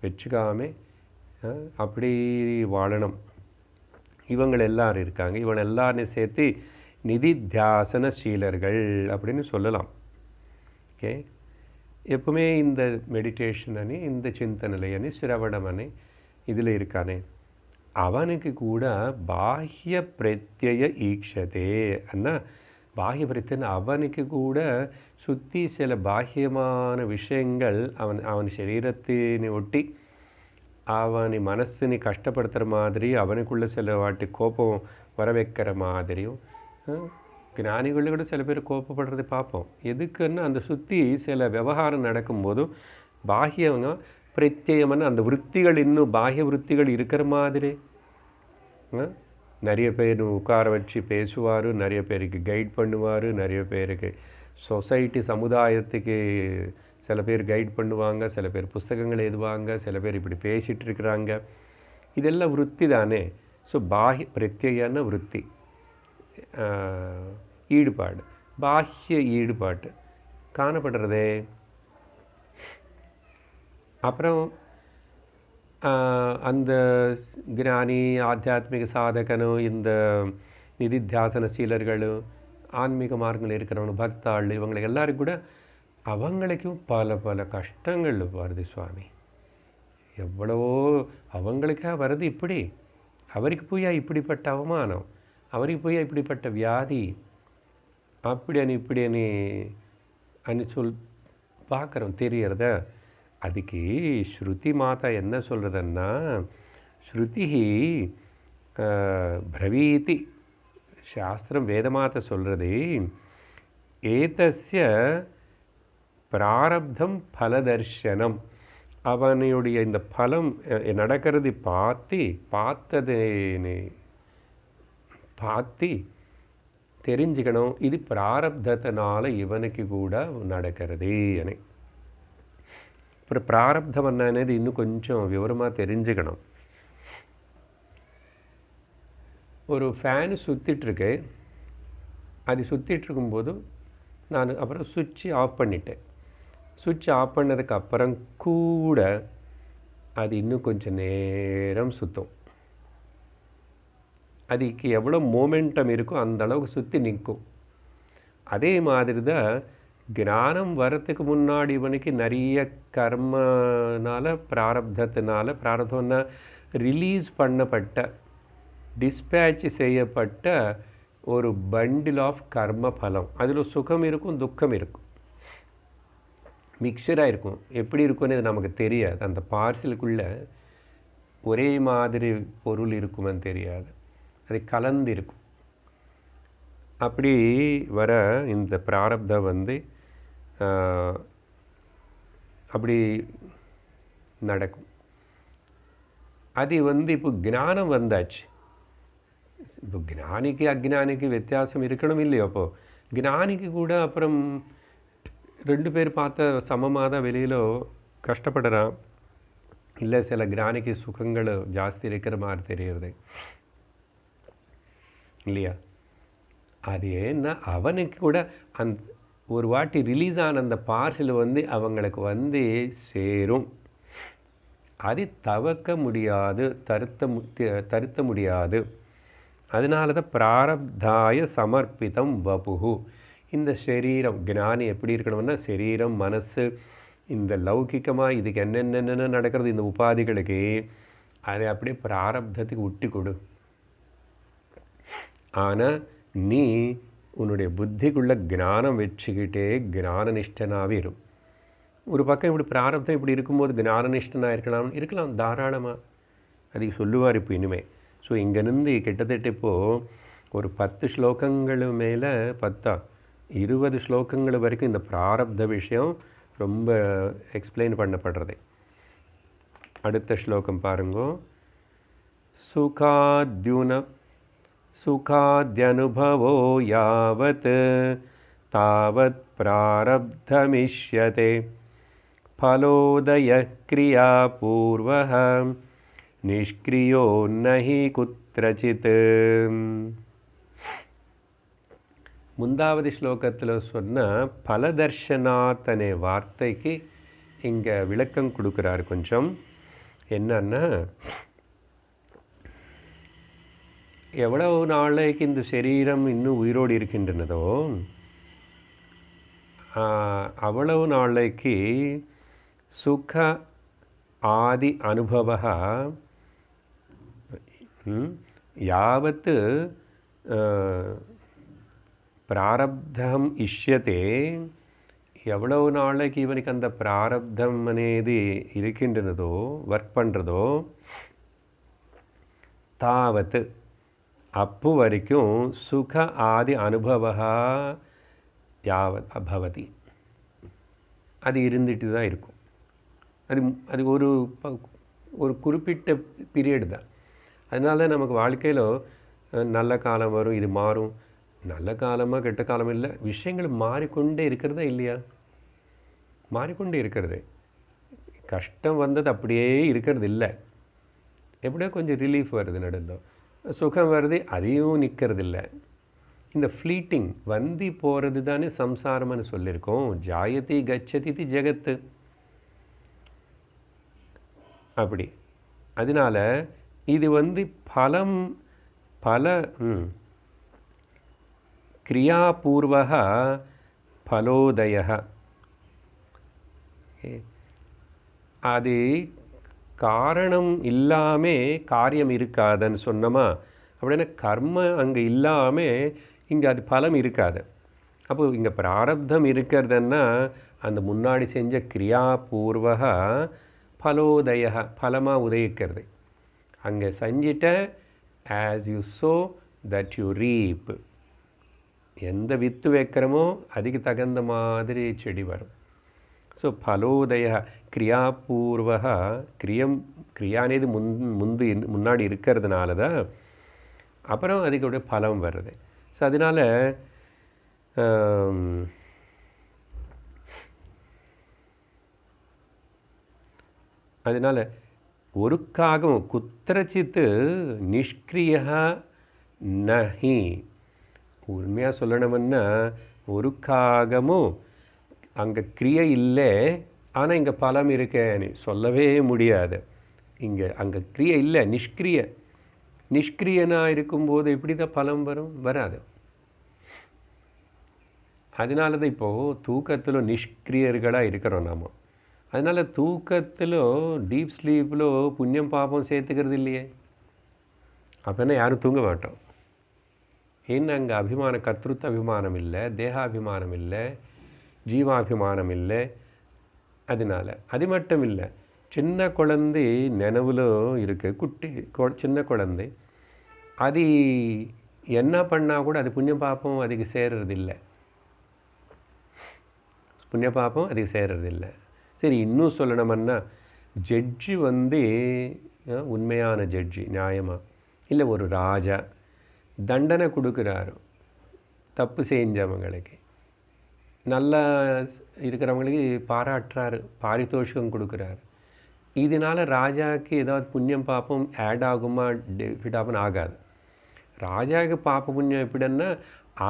வச்சுக்காமல் அப்படி வாழணும். இவங்க எல்லாரும் இருக்காங்க. இவங்க எல்லாரையும் சேர்த்து நிதித்தியாசனசீலர்கள் அப்படின்னு சொல்லலாம். ஓகே, எப்பவுமே இந்த மெடிடேஷன் అని, இந்த சிந்தனை అని, சிரவணம் అని இதில் இருக்கானே, அவனுக்கு கூட பாஹ்ய பிரத்யய ஈக்ஷதே அண்ணா. பாஹ்ய பிரத்யன்னு அவனுக்கு கூட சுற்றி சில பாஹ்யமான விஷயங்கள் அவன் சரீரத்தினை ஒட்டி அவனை மனசினை கஷ்டப்படுத்துகிற மாதிரி, அவனுக்குள்ளே சில வாட்டி கோபம் வர வைக்கிற மாதிரியும், ஞானிகளில் கூட சில பேர் கோபப்படுறது பார்ப்போம். எதுக்குன்னா அந்த சுற்றி சில விவகாரம் நடக்கும்போதும் பாஹ்யங்க பிரத்யேகமான அந்த விற்த்திகள் இன்னும் பாஹ்ய விற்த்திகள் இருக்கிற மாதிரி நிறைய பேர் உட்கார வச்சு பேசுவார், நிறைய பேருக்கு கைட் பண்ணுவார், நிறைய பேருக்கு சொசைட்டி சமுதாயத்துக்கு சில பேர் கைட் பண்ணுவாங்க, சில பேர் புஸ்தகங்கள் எழுதுவாங்க, சில பேர் இப்படி பேசிகிட்டு இருக்கிறாங்க. இதெல்லாம் விற்பி தானே. ஸோ பாஹ்ய பிரத்யேகன விற்பி, ஈடுபாடு, பாஹ்ய ஈடுபாடு காணப்படுறதே. அப்புறம் அந்த ஞானி ஆத்தியாத்மிக சாதகனும் இந்த நிதித்தியாசனசீலர்களும் ஆன்மீக மார்க்கங்கள் இருக்கிறவங்க பக்தாள் இவங்களுக்கு எல்லாரும் கூட அவங்களுக்கும் பல பல கஷ்டங்கள் வருது சுவாமி. எவ்வளவோ அவங்களுக்கா வருது. இப்படி அவருக்கு போய் இப்படிப்பட்ட அவமானம், அவருக்கு போய் இப்படிப்பட்ட வியாதி, அப்படி இப்படி அனி சொல் பார்க்குறோம் தெரியறத. அதுக்கு ஸ்ருதி மாதா என்ன சொல்கிறதுன்னா, ஸ்ருதி பிரவீதி, சாஸ்திரம் வேதமாத்த சொல்கிறது, ஏதஸ்ய பிராரப்தம் பலதர்ஷனம், அவனுடைய இந்த பலம் நடக்கிறது பார்த்தது பார்த்து தெரிஞ்சுக்கணும் இது பிராரப்தத்தினால இவனுக்கு கூட நடக்கிறது అని. ఇప్పుడు ప్రారబ్ధం అనేది இன்னும் கொஞ்சம் விவரமாக தெரிஞ்சுக்கணும். ஒரு ஃபேனு சுற்றிட்டுருக்கு, அது சுற்றிட்டுருக்கும்போது நான் அப்புறம் சுவிட்சு ஆஃப் பண்ணிட்டேன். சுவிட்ச் ஆஃப் பண்ணதுக்கு அப்புறம் கூட அது இன்னும் கொஞ்சம் நேரம் சுற்றும். அதுக்கு எவ்வளோ மோமெண்டம் இருக்கோ அந்த அளவுக்கு சுற்றி நிற்கும். அதே மாதிரி தான் ஞானம் வரத்துக்கு முன்னாடி இவனுக்கு நிறைய கர்மனால பிராரப்தம்னா ரிலீஸ் பண்ணப்பட்ட டிஸ்பேட்ச் செய்யப்பட்ட ஒரு பண்டில் ஆஃப் கர்ம பலம். அதில் சுகம் இருக்கும், துக்கம் இருக்கும், மிக்சராக இருக்கும். எப்படி இருக்குன்னு நமக்கு தெரியாது. அந்த பார்சலுக்குள்ளே ஒரே மாதிரி பொருள் இருக்குமென்னு தெரியாது, அது கலந்து இருக்கும். அப்படி வர இந்த பிராரப்தம் அப்படி நடக்கும். அது இப்போ ஞானம் வந்தாச்சு. இப்போ ஞானிக்கு அஜ்ஞானிக்கு வித்தியாசம் இருக்கணும் இல்லையோ? அப்போது ஞானிக்கு கூட அப்புறம் 2 பேர் பார்த்த சமமாக தான் வெளியில் கஷ்டப்படுறான். இல்லை சில ஞானிக்கு சுகங்கள் ஜாஸ்தி இருக்கிற மாதிரி தெரியுறது இல்லையா? அது ஏன்னா அவனுக்கு கூட ஒரு வாட்டி ரிலீஸ் ஆன அந்த பார்சல் அவங்களுக்கு சேரும். அது தவிர்க்க முடியாது, தருத்த முடியாது. அதனால தான் பிராரப்தாய சமர்ப்பிதம் வபுகு. இந்த சரீரம் ஞானி எப்படி இருக்கணும்னா சரீரம் மனசு இந்த லௌகிகமாக இதுக்கு என்னென்ன நடக்கிறது இந்த உபாதிகளுக்கு அதை அப்படியே பிராரப்தத்துக்கு விட்டு கொடு. ஆனால் நீ உன்னுடைய புத்திக்குள்ள ஞானம் வச்சுக்கிட்டே ஞானனிஷ்டனாகவே இருக்கும். ஒரு பக்கம் இப்படி பிராரப்தம் இப்படி இருக்கும்போது ஞானனிஷ்டனாக இருக்கலாம் தாராளமாக. அதுக்கு சொல்லுவார் இப்போ இனிமேல். ஸோ இங்கேருந்து கிட்டத்தட்ட இப்போது ஒரு 10 ஸ்லோகங்கள் மேலே 20 ஸ்லோகங்கள் வரைக்கும் இந்த பிராரப்த விஷயம் ரொம்ப எக்ஸ்பிளைன் பண்ணப்படுறது. அடுத்த ஸ்லோகம் பாருங்கோ. சுகாத்யனுபவோ யாவத் தாவத் பிராரப்தமிஷ்யதே ஃபலோதய கிரியா பூர்வஹ நிஷ்கிரியோ நஹி குத்ரசித். முந்தாவது ஸ்லோகத்தில் சொன்ன பலதர்ஷனாத் அనే வார்த்தைக்கு இங்கே விளக்கம் கொடுக்குறாரு கொஞ்சம். என்னன்னா, எவ்வளவு நாளைக்கு இந்த சரீரம் இன்னும் உயிரோடு இருக்கின்றனதோ அவ்வளவு நாளைக்கு சுக ஆதி அனுபவ யாவத் பிராரப்தம் இஷ்யதே, எவ்வளவு நாளைக்கு இவனுக்கு அந்த பிராரப்தம் అనేది இருக்கின்றனதோ ஒர்க் பண்ணுறதோ தாவத் அப்போ வரைக்கும் சுக ஆதி அனுபவ யாவத் அபவதி, அது இருந்துட்டு தான் இருக்கும். அது ஒரு குறிப்பிட்ட பீரியட் தான். அதனால நமக்கு வாழ்க்கையில் நல்ல காலம் வரும், இது மாறும். நல்ல காலமாக கெட்ட காலம் இல்லை, விஷயங்கள் மாறிக்கொண்டே இருக்கிறதா இல்லையா? மாறிக்கொண்டே இருக்கிறது. கஷ்டம் வந்தது அப்படியே இருக்கிறது இல்லை, எப்படியோ கொஞ்சம் ரிலீஃப் வருது, நடுந்தோம் சுகம் வருது, அதையும் நிற்கிறது இல்லை. இந்த ஃப்ளீட்டிங் போகிறது தானே சம்சாரம்னு சொல்லியிருக்கோம். ஜாயதி கச்சதி ஜெகத்து அப்படி. அதனால இது பல கிரியாபூர்வக ஃபலோதய, அது காரணம் இல்லாமல் காரியம் இருக்காதுன்னு சொன்னோமா? அப்படின்னா கர்ம அங்கே இல்லாமல் இங்கே அது பலம் இருக்காது. அப்போ இங்கே பிராரப்தம் இருக்கிறதுன்னா அந்த முன்னாடி செஞ்ச கிரியாபூர்வக ஃபலோதய, பலமாக உதயிக்கிறது. அங்கே செஞ்சிட்ட as you sow that you reap. எந்த வித்து வைக்கிறோமோ அதுக்கு தகுந்த மாதிரி செடி வரும். ஸோ ஃபலோதய கிரியாபூர்வக, கிரியா అనేది முன்னாடி இருக்கிறதுனால தான் அப்புறம் அதுக்குடைய பலம் வருது. ஸோ அதனால் அதனால் ஒருக்காகவும் குத்திரச்சித்து நிஷ்கிரியா நஹி, உண்மையாக சொல்லணும்னா ஒருக்காகமும் அங்கே கிரியை இல்லை, ஆனால் இங்கே பலம் இருக்கேன்னு சொல்லவே முடியாது. அங்கே கிரியை இல்லை, நிஷ்கிரியனாக இருக்கும்போது எப்படி தான் பலம் வராது. அதனால தான் இப்போது தூக்கத்தில் நிஷ்கிரியர்களாக இருக்கிறோம் நாம். அதனால் தூக்கத்தில் டீப் ஸ்லீப்பில் புண்ணியம் பாபம் சேர்த்துக்கிறது இல்லையே. அப்படின்னா யாரும் தூங்க மாட்டோம். ஏன்னா அங்கே கர்த்திருத்த அபிமானம் இல்லை, தேகாபிமானம் இல்லை, ஜீவாபிமானம் இல்லை. அதனால் அது மட்டும் இல்லை, சின்ன குழந்தை நினைவில் இருக்குது. சின்ன குழந்தை அது என்ன பண்ணால் கூட அது புண்ணியம் பாப்பம் அதுக்கு சேர்றதில்லை. புண்ணிய பாப்பம் அதுக்கு சேர்றதில்லை. சரி, இன்னும் சொல்லணும்னா ஜட்ஜி உண்மையான ஜட்ஜி நியாயமாக இல்லை, ஒரு ராஜா தண்டனை கொடுக்குறாரு தப்பு செஞ்சவங்களுக்கு, நல்லா இருக்கிறவங்களுக்கு பாராட்டுறாரு, பாரிதோஷிகம் கொடுக்குறாரு. இதனால் ராஜாவுக்கு ஏதாவது புண்ணியம் பாப்பம் ஆட் ஆகுமா? டெபிட் ஆகாது. ராஜாவுக்கு பாப்ப புண்ணியம் எப்படின்னா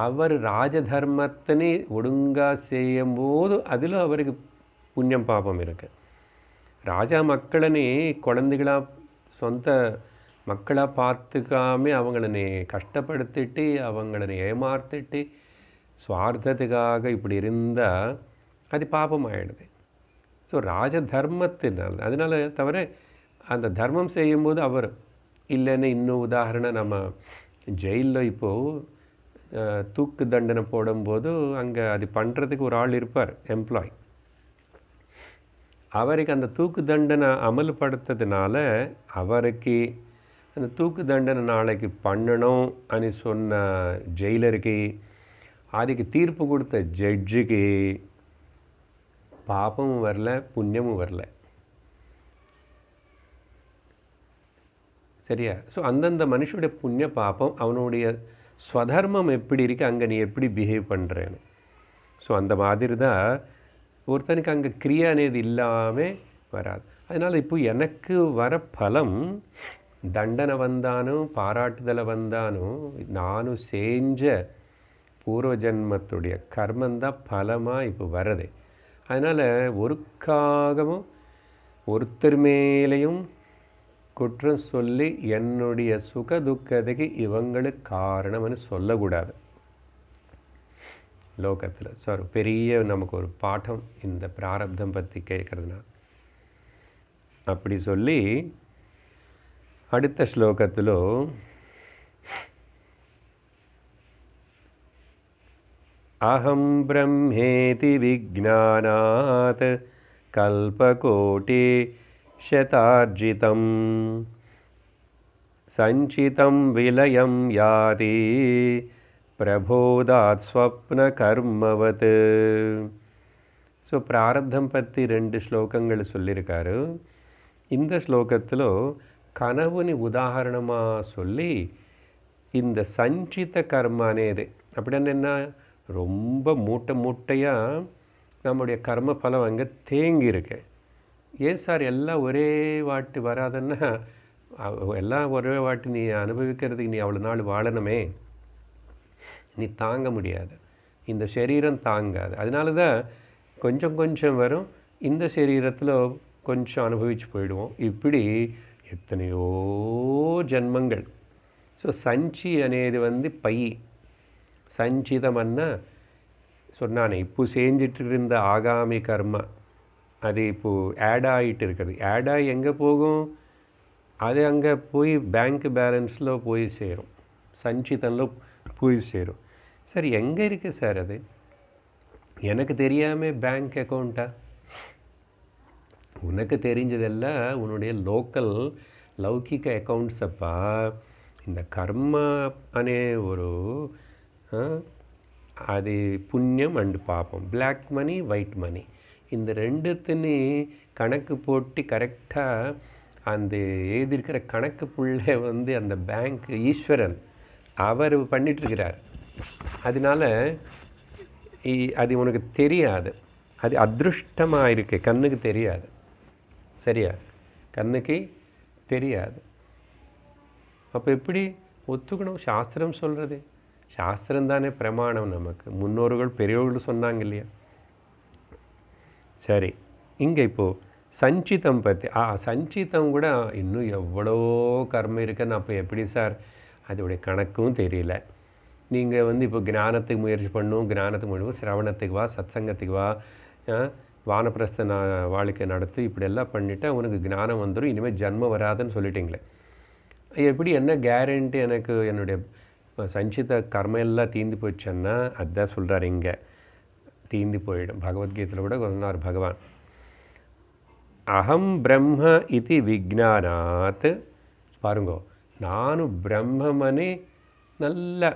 அவர் ராஜதர்மத்தினை ஒழுங்காக செய்யும்போது அதில் அவருக்கு புண்ணியம் பாப்பம் இருக்குது. ராஜா மக்களனே குழந்தைகளாக சொந்த மக்களாக பார்த்துக்காம அவங்களனை கஷ்டப்படுத்திட்டு அவங்களனை ஏமாற்றிட்டு சுவார்த்தத்துக்காக இப்படி இருந்தால் அது பாபம் ஆகிடுது. ஸோ ராஜ தர்மத்தினால் அதனால் தவிர அந்த தர்மம் செய்யும்போது அவர் இல்லைன்னு இன்னும் உதாரணம் நம்ம ஜெயிலில் இப்போது தூக்கு தண்டனை போடும்போது அங்கே அது பண்ணுறதுக்கு ஒரு ஆள் இருப்பார், எம்ப்ளாய். அவருக்கு அந்த தூக்கு தண்டனை அமல்படுத்ததுனால அவருக்கு அந்த தூக்கு தண்டனை நாளைக்கு பண்ணணும் అని சொன்ன ஜெயிலருக்கு, அதுக்கு தீர்ப்பு கொடுத்த ஜட்ஜுக்கு பாபமும் வரல, புண்ணியமும் வரல. சரியா? ஸோ அந்தந்த மனுஷனுடைய புண்ணிய பாப்பம் அவனுடைய ஸ்வதர்மம் எப்படி இருக்குது, அங்கே நீ எப்படி பிஹேவ் பண்ணுறேன்னு. ஸோ அந்த மாதிரி தான் ஒருத்தனுக்கு அங்கே கிரியா అనేది இல்லாமல் வராது. அதனால் இப்போ எனக்கு வர பலம் தண்டனை வந்தாலும் பாராட்டுதலை வந்தாலும் நானும் செஞ்ச பூர்வ ஜென்மத்துடைய கர்மந்தான் பலமாக இப்போ வருது. அதனால் ஒருக்காகவும் ஒருத்தர் மேலேயும் குற்றம் சொல்லி என்னுடைய சுக துக்கத்துக்கு இவங்களுக்கு காரணம்னு சொல்லக்கூடாது லோகத்தில். சார் பெரிய நமக்கு ஒரு பாடம் இந்த பிராரப்தம் பற்றி கேட்குறதுனா. அப்படி சொல்லி அடுத்த ஸ்லோகத்தில் அஹம் பிரம்மேதி விஜ்ஞானாத் கல்பகோட்டி சதார்ஜிதம் சஞ்சிதம் விலயம் யாதி பிரபோதாத் ஸ்வப்ன கர்மவத். ஸோ பிராரப்தம் பற்றி 2 ஸ்லோகங்கள் சொல்லியிருக்காரு. இந்த ஸ்லோகத்தில் கனவுని உதாரணமாக சொல்லி இந்த சஞ்சித கர்ம అనేది அப்படின்னு என்ன, ரொம்ப மூட்டையாக நம்முடைய கர்ம பலம் அங்கே தேங்கியிருக்கு. ஏன் சார் எல்லாம் ஒரே வாட்டி வராதுன்னா, எல்லாம் ஒரே வாட்டி நீ அனுபவிக்கிறதுக்கு நீ அவ்வளோ நாள் வாழணுமே, நீ தாங்க முடியாது, இந்த சரீரம் தாங்காது. அதனால தான் கொஞ்சம் கொஞ்சம் வரும், இந்த சரீரத்தில் கொஞ்சம் அனுபவிச்சு போயிடுவோம். இப்படி எத்தனையோ ஜென்மங்கள். ஸோ சஞ்சி అనేది பை. சஞ்சிதம்னா சொன்னானே இப்போ செஞ்சிட்டு இருந்த ஆகாமி கர்மா அது இப்போது ஆட் ஆகிட்டு இருக்குது. ஆட் ஆகி எங்கே போகும், அது அங்கே போய் பேங்க் பேலன்ஸில் போய் சேரும், சஞ்சிதனில் போய் சேரும். சார் எங்கே இருக்குது சார் அது, எனக்கு தெரியாமல் பேங்க் அக்கௌண்ட்டா? உனக்கு தெரிஞ்சதெல்லாம் உன்னுடைய லோக்கல் லௌகிக அக்கௌண்ட்ஸ் அப்பா. இந்த கர்மா அనే ஒரு அது புண்ணியம் அண்டு பாப்பம், பிளாக் மணி ஒயிட் மணி, இந்த ரெண்டுத்துன்னு கணக்கு போட்டு கரெக்டாக அந்த எழுதியிருக்கிற கணக்கு புள்ளை அந்த பேங்க் ஈஸ்வரன் அவர் பண்ணிகிட்ருக்கிறார். அதனால அது உனக்கு தெரியாது. அது அதிருஷ்டமாக இருக்கு, கண்ணுக்கு தெரியாது. சரியா? கண்ணுக்கு தெரியாது. அப்போ எப்படி ஒத்துக்கணும்? சாஸ்திரம் சொல்கிறது. சாஸ்திரம் தானே பிரமாணம் நமக்கு. முன்னோர்கள் பெரியவர்கள் சொன்னாங்க இல்லையா? சரி, இங்கே இப்போது சஞ்சிதம் பற்றி சஞ்சிதம் கூட இன்னும் எவ்வளோ கர்மம் இருக்குன்னு அப்போ எப்படி சார் அதோடைய கணக்கும் தெரியல. நீங்கள் இப்போ ஞானத்துக்கு முயற்சி பண்ணணும், ஞானத்துக்கு முயற்சி சிரவணத்துக்கு வா, சத்சங்கத்துக்கு வா, வானப்பிரஸ்த வாழ்க்கை நடத்து, இப்படியெல்லாம் பண்ணிவிட்டு அவனுக்கு ஞானம் வந்துடும், இனிமேல் ஜன்மம் வராதுன்னு சொல்லிட்டீங்களே. எப்படி என்ன கேரண்டி எனக்கு என்னுடைய சஞ்சித கர்மம் எல்லாம் தீந்து போச்சுன்னா? அதுதான் சொல்கிறார் இங்கே, தீந்து போயிடும். பகவத்கீதையில் கூட சொன்னார் பகவான், அகம் பிரம்ம இது விஜ்ஞானாத். பாருங்கோ, நானும் பிரம்மமனே நல்ல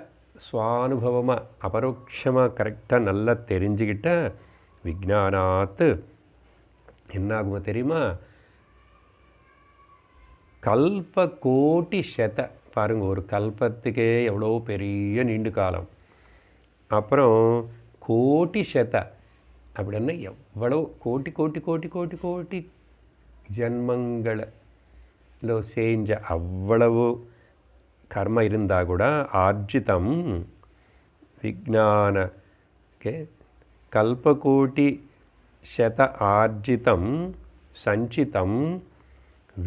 சுவானுபவமாக அபரோக்ஷமாக கரெக்டாக நல்லா தெரிஞ்சுக்கிட்ட விஜ்ஞானாத் என்ன ஆகுமா தெரியுமா? கல்ப கோட்டி சத. பாருங்கள், ஒரு கல்பத்துக்கே எவ்வளோ பெரிய நீண்டு காலம். அப்புறம் கோட்டி சத அப்படின்னா எவ்வளோ கோட்டி கோட்டி கோட்டி கோட்டி கோட்டி ஜன்மங்களில் செஞ்ச அவ்வளவு கர்ம இருந்தால் கூட ஆர்ஜிதம் விஜ்ஞான கல்பகோட்டி சத ஆர்ஜிதம் சஞ்சிதம்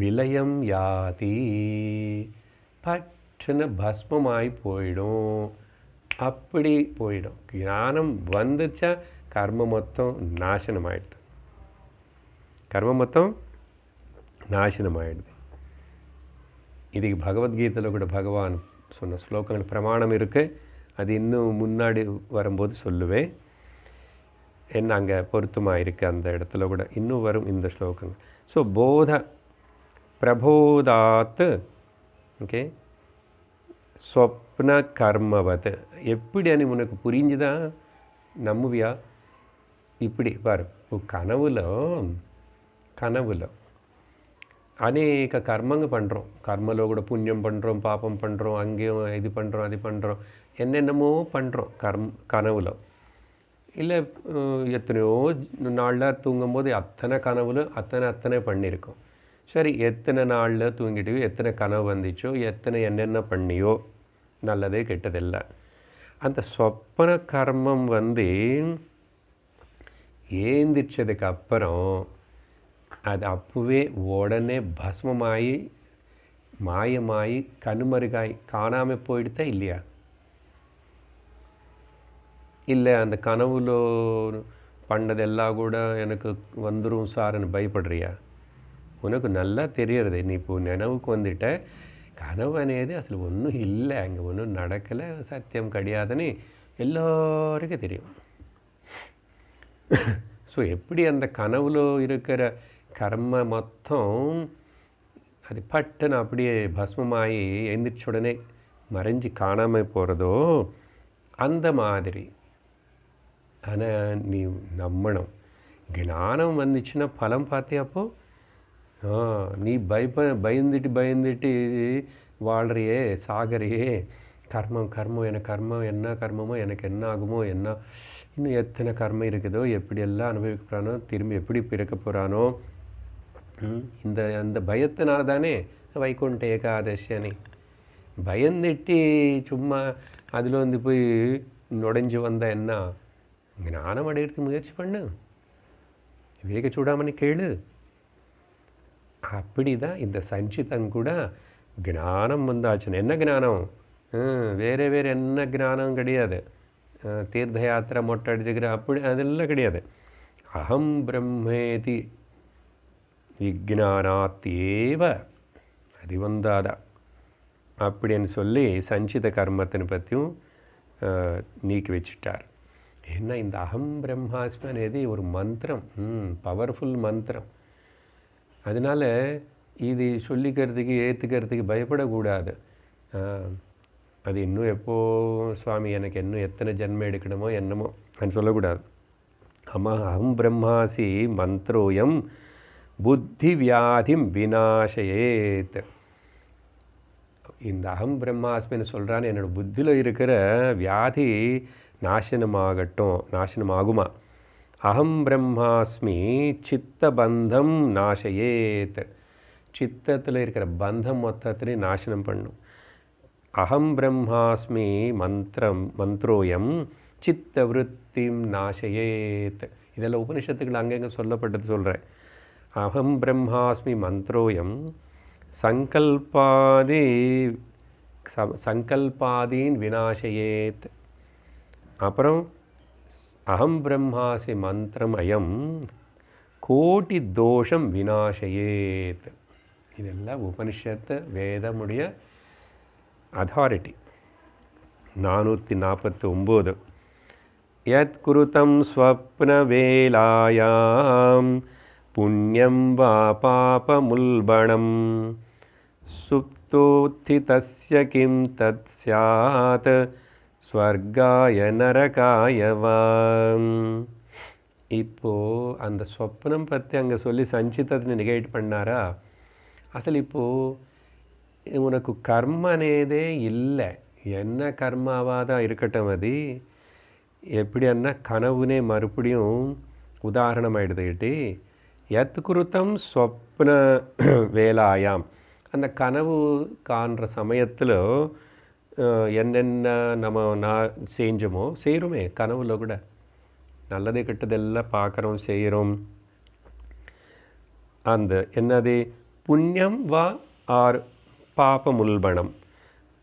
விலயம் யாதி. பட்டுன்னு பஸ்மமாகி போயிடும். அப்படி போயிடும். ஞானம் வந்துச்சா கர்ம மொத்தம் நாசனமாயிடுது. கர்ம மொத்தம் நாசனமாயிடுது. இதுக்கு பகவத்கீதையில் கூட பகவான் சொன்ன ஸ்லோகங்கள் பிரமாணம் இருக்குது. அது இன்னும் முன்னாடி வரும்போது சொல்லுவேன். என்ன அங்கே பொருத்தமாக இருக்குது அந்த இடத்துல கூட இன்னும் வரும் இந்த ஸ்லோகங்கள். ஸோ போத பிரபோதாத் ஓகே ஸ்வப்ன கர்மவது. எப்படி அனி உனக்கு புரிஞ்சுதான் நம்புவியா? இப்படி பாரு, கனவுல అనేక కర్మంగా பண்ணுறோம். கர்மலோ கூட புண்ணியம் பண்ணுறோம், பாப்பம் பண்ணுறோம், அங்கேயும் இது பண்ணுறோம், அது பண்ணுறோம், என்னென்னமோ பண்ணுறோம் கனவுல. இல்லை எத்தனையோ நாளில் தூங்கும்போது அத்தனை கனவுல அத்தனை பண்ணியிருக்கோம். சரி, எத்தனை நாளில் தூங்கிட்டியோ, எத்தனை கனவு வந்துச்சோ, எத்தனை என்னென்ன பண்ணியோ, நல்லதே கெட்டதில்லை. அந்த சொப்பன கர்மம் ஏந்திரிச்சதுக்கு அப்புறம் அது அப்போவே உடனே பஸ்மமாகி மாயமாகி கண்மருகாய் காணாமல் போயிடுதா இல்லையா? இல்லை அந்த கனவுல பண்ணதெல்லாம் கூட எனக்கு வந்துடும் சார்னு பயப்படுறியா? உனக்கு நல்லா தெரியறது. நீ இப்போ நினைவுக்கு வந்துட்ட கனவு అనేది అసలు ஒன்றும் இல்லை, அங்கே ஒன்றும் நடக்கலை, சத்தியம் கிடையாதுன்னு எல்லோருக்கும் தெரியும். ஸோ எப்படி அந்த கனவுல இருக்கிற கர்ம மொத்தம் அது பட்டுன்னு அப்படியே பஸ்மமாகி எழுந்திரிச்ச உடனே மறைஞ்சி காணாமல் போகிறதோ அந்த மாதிரி. ஆனால் நீ நம்பணும். ஞானம் வந்துச்சுன்னா பலம் பார்த்தியாப்போ நீ பயந்துட்டு வாழ்றியே, சாகறியே. கர்மம் எனக்கு என்ன கர்மமோ, எனக்கு என்ன ஆகுமோ, என்ன இன்னும் எத்தனை கர்மம் இருக்குதோ, எப்படியெல்லாம் அனுபவிக்க போகிறானோ, திரும்பி எப்படி பிறக்க போகிறானோ, அந்த பயத்தினால தானே வைகுண்ட ஏகாதசியானி. பயந்துட்டு சும்மா அதில் போய் நுழைஞ்சு வந்த என்ன? ஞானம் அடையிறதுக்கு முயற்சி பண்ணு, விவேக சூடாமணி கேளு. அப்படி தான் இந்த சஞ்சிதம் கூட ஞானம் வந்தாச்சுன்னு. என்ன ஞானம்? வேறு என்ன ஞானம் கிடையாது. தீர்த்த யாத்திரை மொட்டை அடிச்சுக்கிற அப்படி அதெல்லாம் கிடையாது. அகம் பிரம்மேதி விஜ்ஞானாத்தேவ அது வந்தாதா அப்படின்னு சொல்லி சஞ்சித கர்மத்தினை பற்றியும் நீக்கி வச்சுட்டார். ஏன்னா இந்த அகம் பிரம்மாஸ்மி అనేది ஒரு மந்திரம், பவர்ஃபுல் மந்திரம். அதனால் இது சொல்லிக்கிறதுக்கு ஏற்றுக்கிறதுக்கு பயப்படக்கூடாது. அது இன்னும் எப்போ சுவாமி எனக்கு இன்னும் எத்தனை ஜென்மம் எடுக்கணுமோ என்னமோ అని சொல்லக்கூடாது. அகம் பிரம்மாசி மந்திரோயம் புத்தி வியாதிம் விநாசயேத். இந்த அகம் பிரம்மாஸ்மின்னு சொல்கிறான்னு என்னோடய புத்தியில் இருக்கிற வியாதி நாசனமாகுமா. அகம் பிரம்மாஸ்மி சித்தபந்தம் நாசயேத். சித்தத்தில் இருக்கிற பந்தம் மொத்தத்திலையும் நாசனம் பண்ணும். அகம் பிரம்மாஸ்மி மந்த்ரோயம் சித்த விருத்திம் நாசயேத். இதெல்லாம் உபனிஷத்துக்கள் அங்கங்கே சொல்லப்பட்டது சொல்கிறேன். அகம் பிரம்மாஸ்மி மந்த்ரோயம் சங்கல்பாதீன் விநாசயேத். அப்புறம் அகம் பிரம்மாசி மந்திரம் அயம் கோட்டி தோஷம் விநாசயேத். இதெல்லாம் உபனிஷத்து வேதமுடைய அதாரிட்டி. 449 யத் குருதம் ஸ்வப்ன வேலாயாம் புண்ணியம் வா பாபமுல்பணம் சுப்தோத்திதஸ்ய கிம் தத் ஸ்யாத் ஸ்வர்காய நரகாய வா. இப்போது அந்த ஸ்வப்னம் பற்றி அங்கே சொல்லி சஞ்சிதத்தை நெகேட் பண்ணாரா? అసలు இப்போது உனக்கு கர்ம అనేదే இல்லை. என்ன கர்மாவாக தான் இருக்கட்டும், அது எப்படி அண்ணா கனவுனே மறுபடியும் உதாரணம் எடுத்துக்கிட்டு யத் குருத்தம் ஸ்வப்ன வேலாயாம், அந்த கனவு காண்ற சமயத்தில் என்னென்ன நான் செய்கிறோமே கனவுல கூட நல்லது கெட்டதெல்லாம் பார்க்குறோம் செய்கிறோம். அந்த என்னது புண்ணியம் வா ஆர் பாபமுல்பணம்,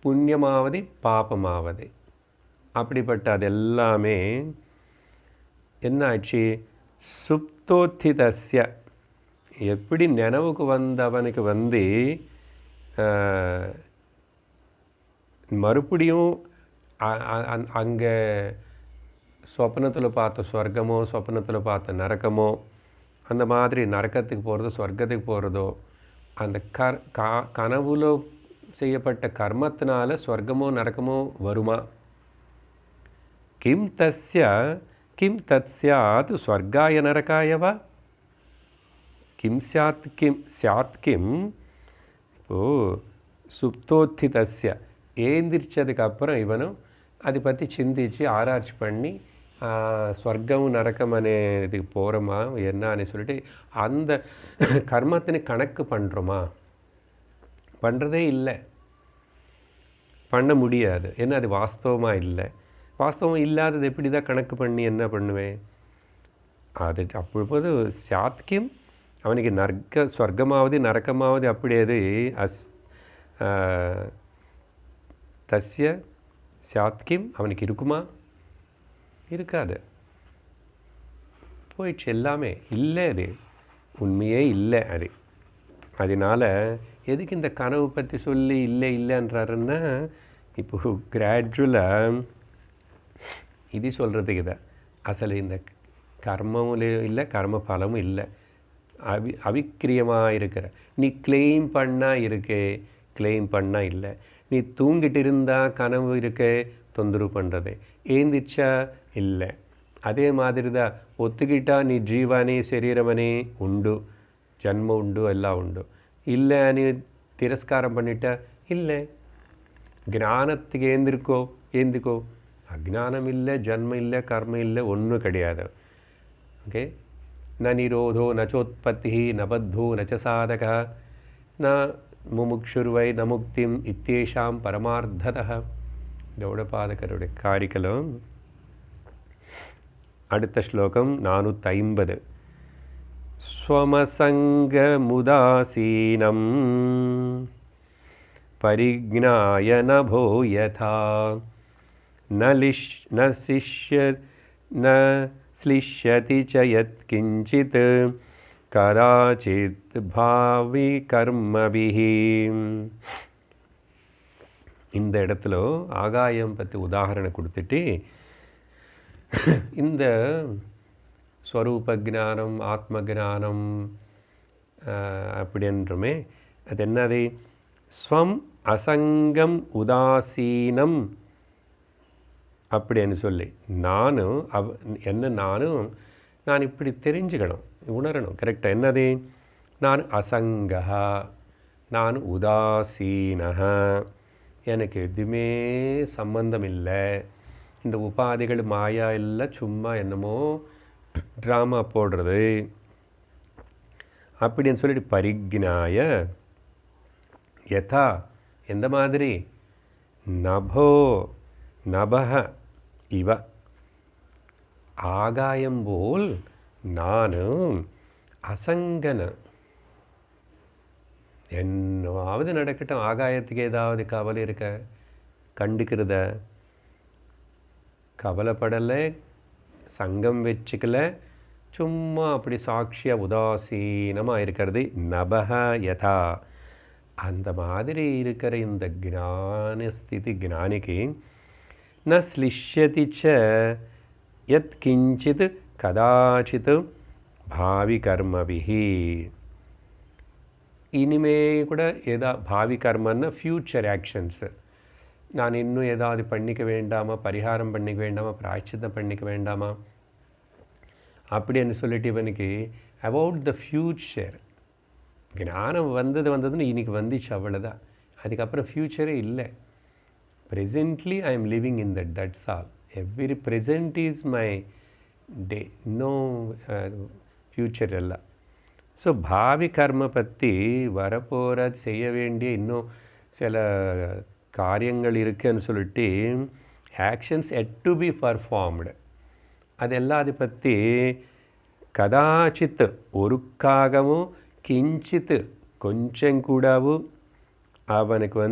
புண்ணியமாவது பாபமாவது, அப்படிப்பட்ட அது எல்லாமே என்னாச்சு? சுப்தோத்திதஸ்ய, எப்படி நினைவுக்கு வந்தவனுக்கு மறுபடியும் அங்கே சொப்னத்தில் பார்த்த ஸ்வர்க்கமோ சொப்னத்தில் பார்த்த நரக்கமோ, அந்த மாதிரி நரக்கத்துக்கு போகிறதோ ஸ்வர்க்கத்துக்கு போகிறதோ, அந்த கனவுல செய்யப்பட்ட கர்மத்தினால ஸ்வர்க்கமோ நரக்கமோ வருமா? கிம் தத் ஸ்யாத் ஸ்வர்காய நரகாயவா? கிம் ஸ்யாத் கிம். இப்போது சுப்தோத்திதஸ்ய, ஏந்திரிச்சதுக்கப்புறம் இவனும் அதை பற்றி சிந்திச்சு ஆராய்ச்சி பண்ணி ஸ்வர்க்கம் நரக்கம் இதுக்கு போகிறோமா என்னன்னு சொல்லிட்டு அந்த கர்மத்தினை கணக்கு பண்ணுறோமா? பண்ணுறதே இல்லை, பண்ண முடியாது. ஏன்னா அது வாஸ்தவமாக இல்லை. வாஸ்தவம் இல்லாதது எப்படி தான் கணக்கு பண்ணி என்ன பண்ணுவேன்? அது அப்பொழுது சாத்கியம் அவனுக்கு ஸ்வர்க்கமாவது நரக்கமாவது அப்படியேது தஸ்ய சாத்கியம் அவனுக்கு இருக்குமா? இருக்காது, போயிடுச்சு, எல்லாமே இல்லை, அது உண்மையே இல்லை. அதனால் எதுக்கு இந்த கனவு பற்றி சொல்லி இல்லைன்றாருன்னா, இப்போ கிராஜுவலாக இது சொல்கிறதுக்கு தான். அசல் இந்த கர்மமும் இல்லை, கர்ம பலமும் இல்லை, அவிக்கிரியமாக இருக்கிற நீ கிளைம் பண்ணால் இருக்கே, கிளைம் பண்ணால் இல்லை. நீ தூங்கிட்டு இருந்தால் கனவு இருக்கே தொந்தரவு பண்ணுறது, ஏந்திரிச்சா இல்லை. அதே மாதிரி தான் ஒத்துக்கிட்டா நீ ஜீவானே சரீரமனே உண்டு, ஜன்ம உண்டு, எல்லாம் உண்டு. இல்லை நீ திரஸ்காரம் பண்ணிட்டா இல்லை. ஞானத்துக்கு ஏந்திக்கோ. அஜ்ஞானம் இல்லை, ஜன்மம் இல்லை, கர்மம் இல்லை, ஒன்றும் கிடையாது. ஓகே. ந நிரோதோ நச்சோத்பத்தி ந பத்தோ நச்ச சாதக ந முமுக்ஷுர்வை ந முக்திம் இத்தேஷாம் பரமார்த்ததः. கௌடபாதகருடைய காரிக்கலம். அடுத்த ஸ்லோகம் 450. ஸ்வமசங்கமுதாசீனம் பரிஜ்ஞாய நபோ யதா ந ஸ்லிஷ்யதி ச யத்கிஞ்சித் கதாசித் பாவி கர்மபிஹி. இந்த இடத்துல ஆகாயம் பற்றி உதாரணம் கொடுத்துட்டு இந்த ஸ்வரூப ஜானம் ஆத்ம ஜானம் அப்படின்றமே அது என்னது? ஸ்வம் அசங்கம் உதாசீனம் அப்படின்னு சொல்லி நான் இப்படி தெரிஞ்சுக்கணும், உணரணும். கரெக்டாக என்னது? நான் அசங்கா, நான் உதாசீனஹ, எனக்கு எதுவுமே சம்பந்தம் இல்லை, இந்த உபாதிகள் மாயா இல்லை, சும்மா என்னமோ ட்ராமா போடுறது அப்படின்னு சொல்லிட்டு பரிக்ஞாய யதா எந்த மாதிரி நபோ நபஹ இவ ஆகாயம் போல் நானும் அசங்கன என்னவாவது நடக்கட்டும், ஆகாயத்துக்கு ஏதாவது கவலை இருக்க, கண்டுக்கிறத, கவலைப்படலை, சங்கம் வச்சுக்கல, சும்மா அப்படி சாட்சியாக உதாசீனமாக இருக்கிறது. நபஹ யதா அந்த மாதிரி இருக்கிற இந்த ஞான ஸ்திதி ஞானிக்கு ந ஸ்லிஷ்யதி ச யத் கிஞ்சித் கதாச்சித் பாவி கர்மபிஹி. இனிமே கூட பாவி கர்மன்னா ஃப்யூச்சர் ஆக்ஷன்ஸு, நான் இன்னும் ஏதாவது பண்ணிக்க வேண்டாமா, பரிகாரம் பண்ணிக்க வேண்டாமா, பிராயச்சித்தம் பண்ணிக்க வேண்டாமா அப்படின்னு சொல்லிட்டு இவனுக்கு அபவுட் த ஃப்யூச்சர் ஞானம் வந்ததுன்னு இன்னைக்கு வந்துச்சு, அவ்வளோதான். அதுக்கப்புறம் ஃப்யூச்சரே இல்லை. Presently I am living in that's all. Every present is my day, no future எல்லாம். ஸோ பாவி கர்ம பற்றி வரப்போகிற செய்ய வேண்டிய இன்னும் சில காரியங்கள் இருக்குன்னு சொல்லிட்டு actions had to be performed, அதெல்லாம் அதை பற்றி கதாச்சித் ஒருக்காகவும் கிஞ்சித் கொஞ்சம் கூடவும் அவனுக்கு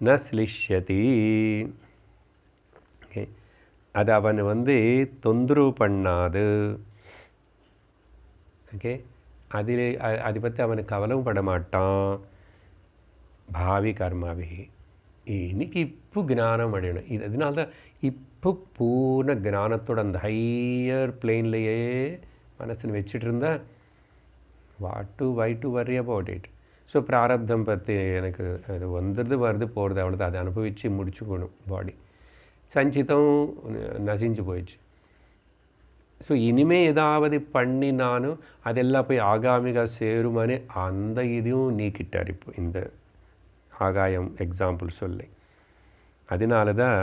ந ஸ்லிஷ்யதி. ஓகே, அது அவன் தொந்தரவு பண்ணாது. ஓகே, அதை பற்றி அவனுக்கு கவலையும் பட மாட்டான். பாவி கர்மாவிகி இன்னைக்கு இப்போ ஞானம் அடையணும். அதனால தான் இப்போ பூர்ண ஞானத்தோட அந்த ஹையர் பிளேன்லையே மனசுன்னு வச்சுட்டு இருந்தா why to worry about it. So பிராரப்தம் பற்றி எனக்கு அது வருது போகிறது, அவ்வளோதான். அதை அனுபவித்து முடிச்சுக்கணும். பாடி சஞ்சிதம் நசிஞ்சு போயிடுச்சு. ஸோ இனிமேல் ஏதாவது பண்ணி நானும் அதெல்லாம் போய் ஆகாமிகா சேருமானே அந்த இதையும் நீக்கிட்டார் இப்போ இந்த ஆகாயம் எக்ஸாம்பிள் சொல்லி. அதனால தான்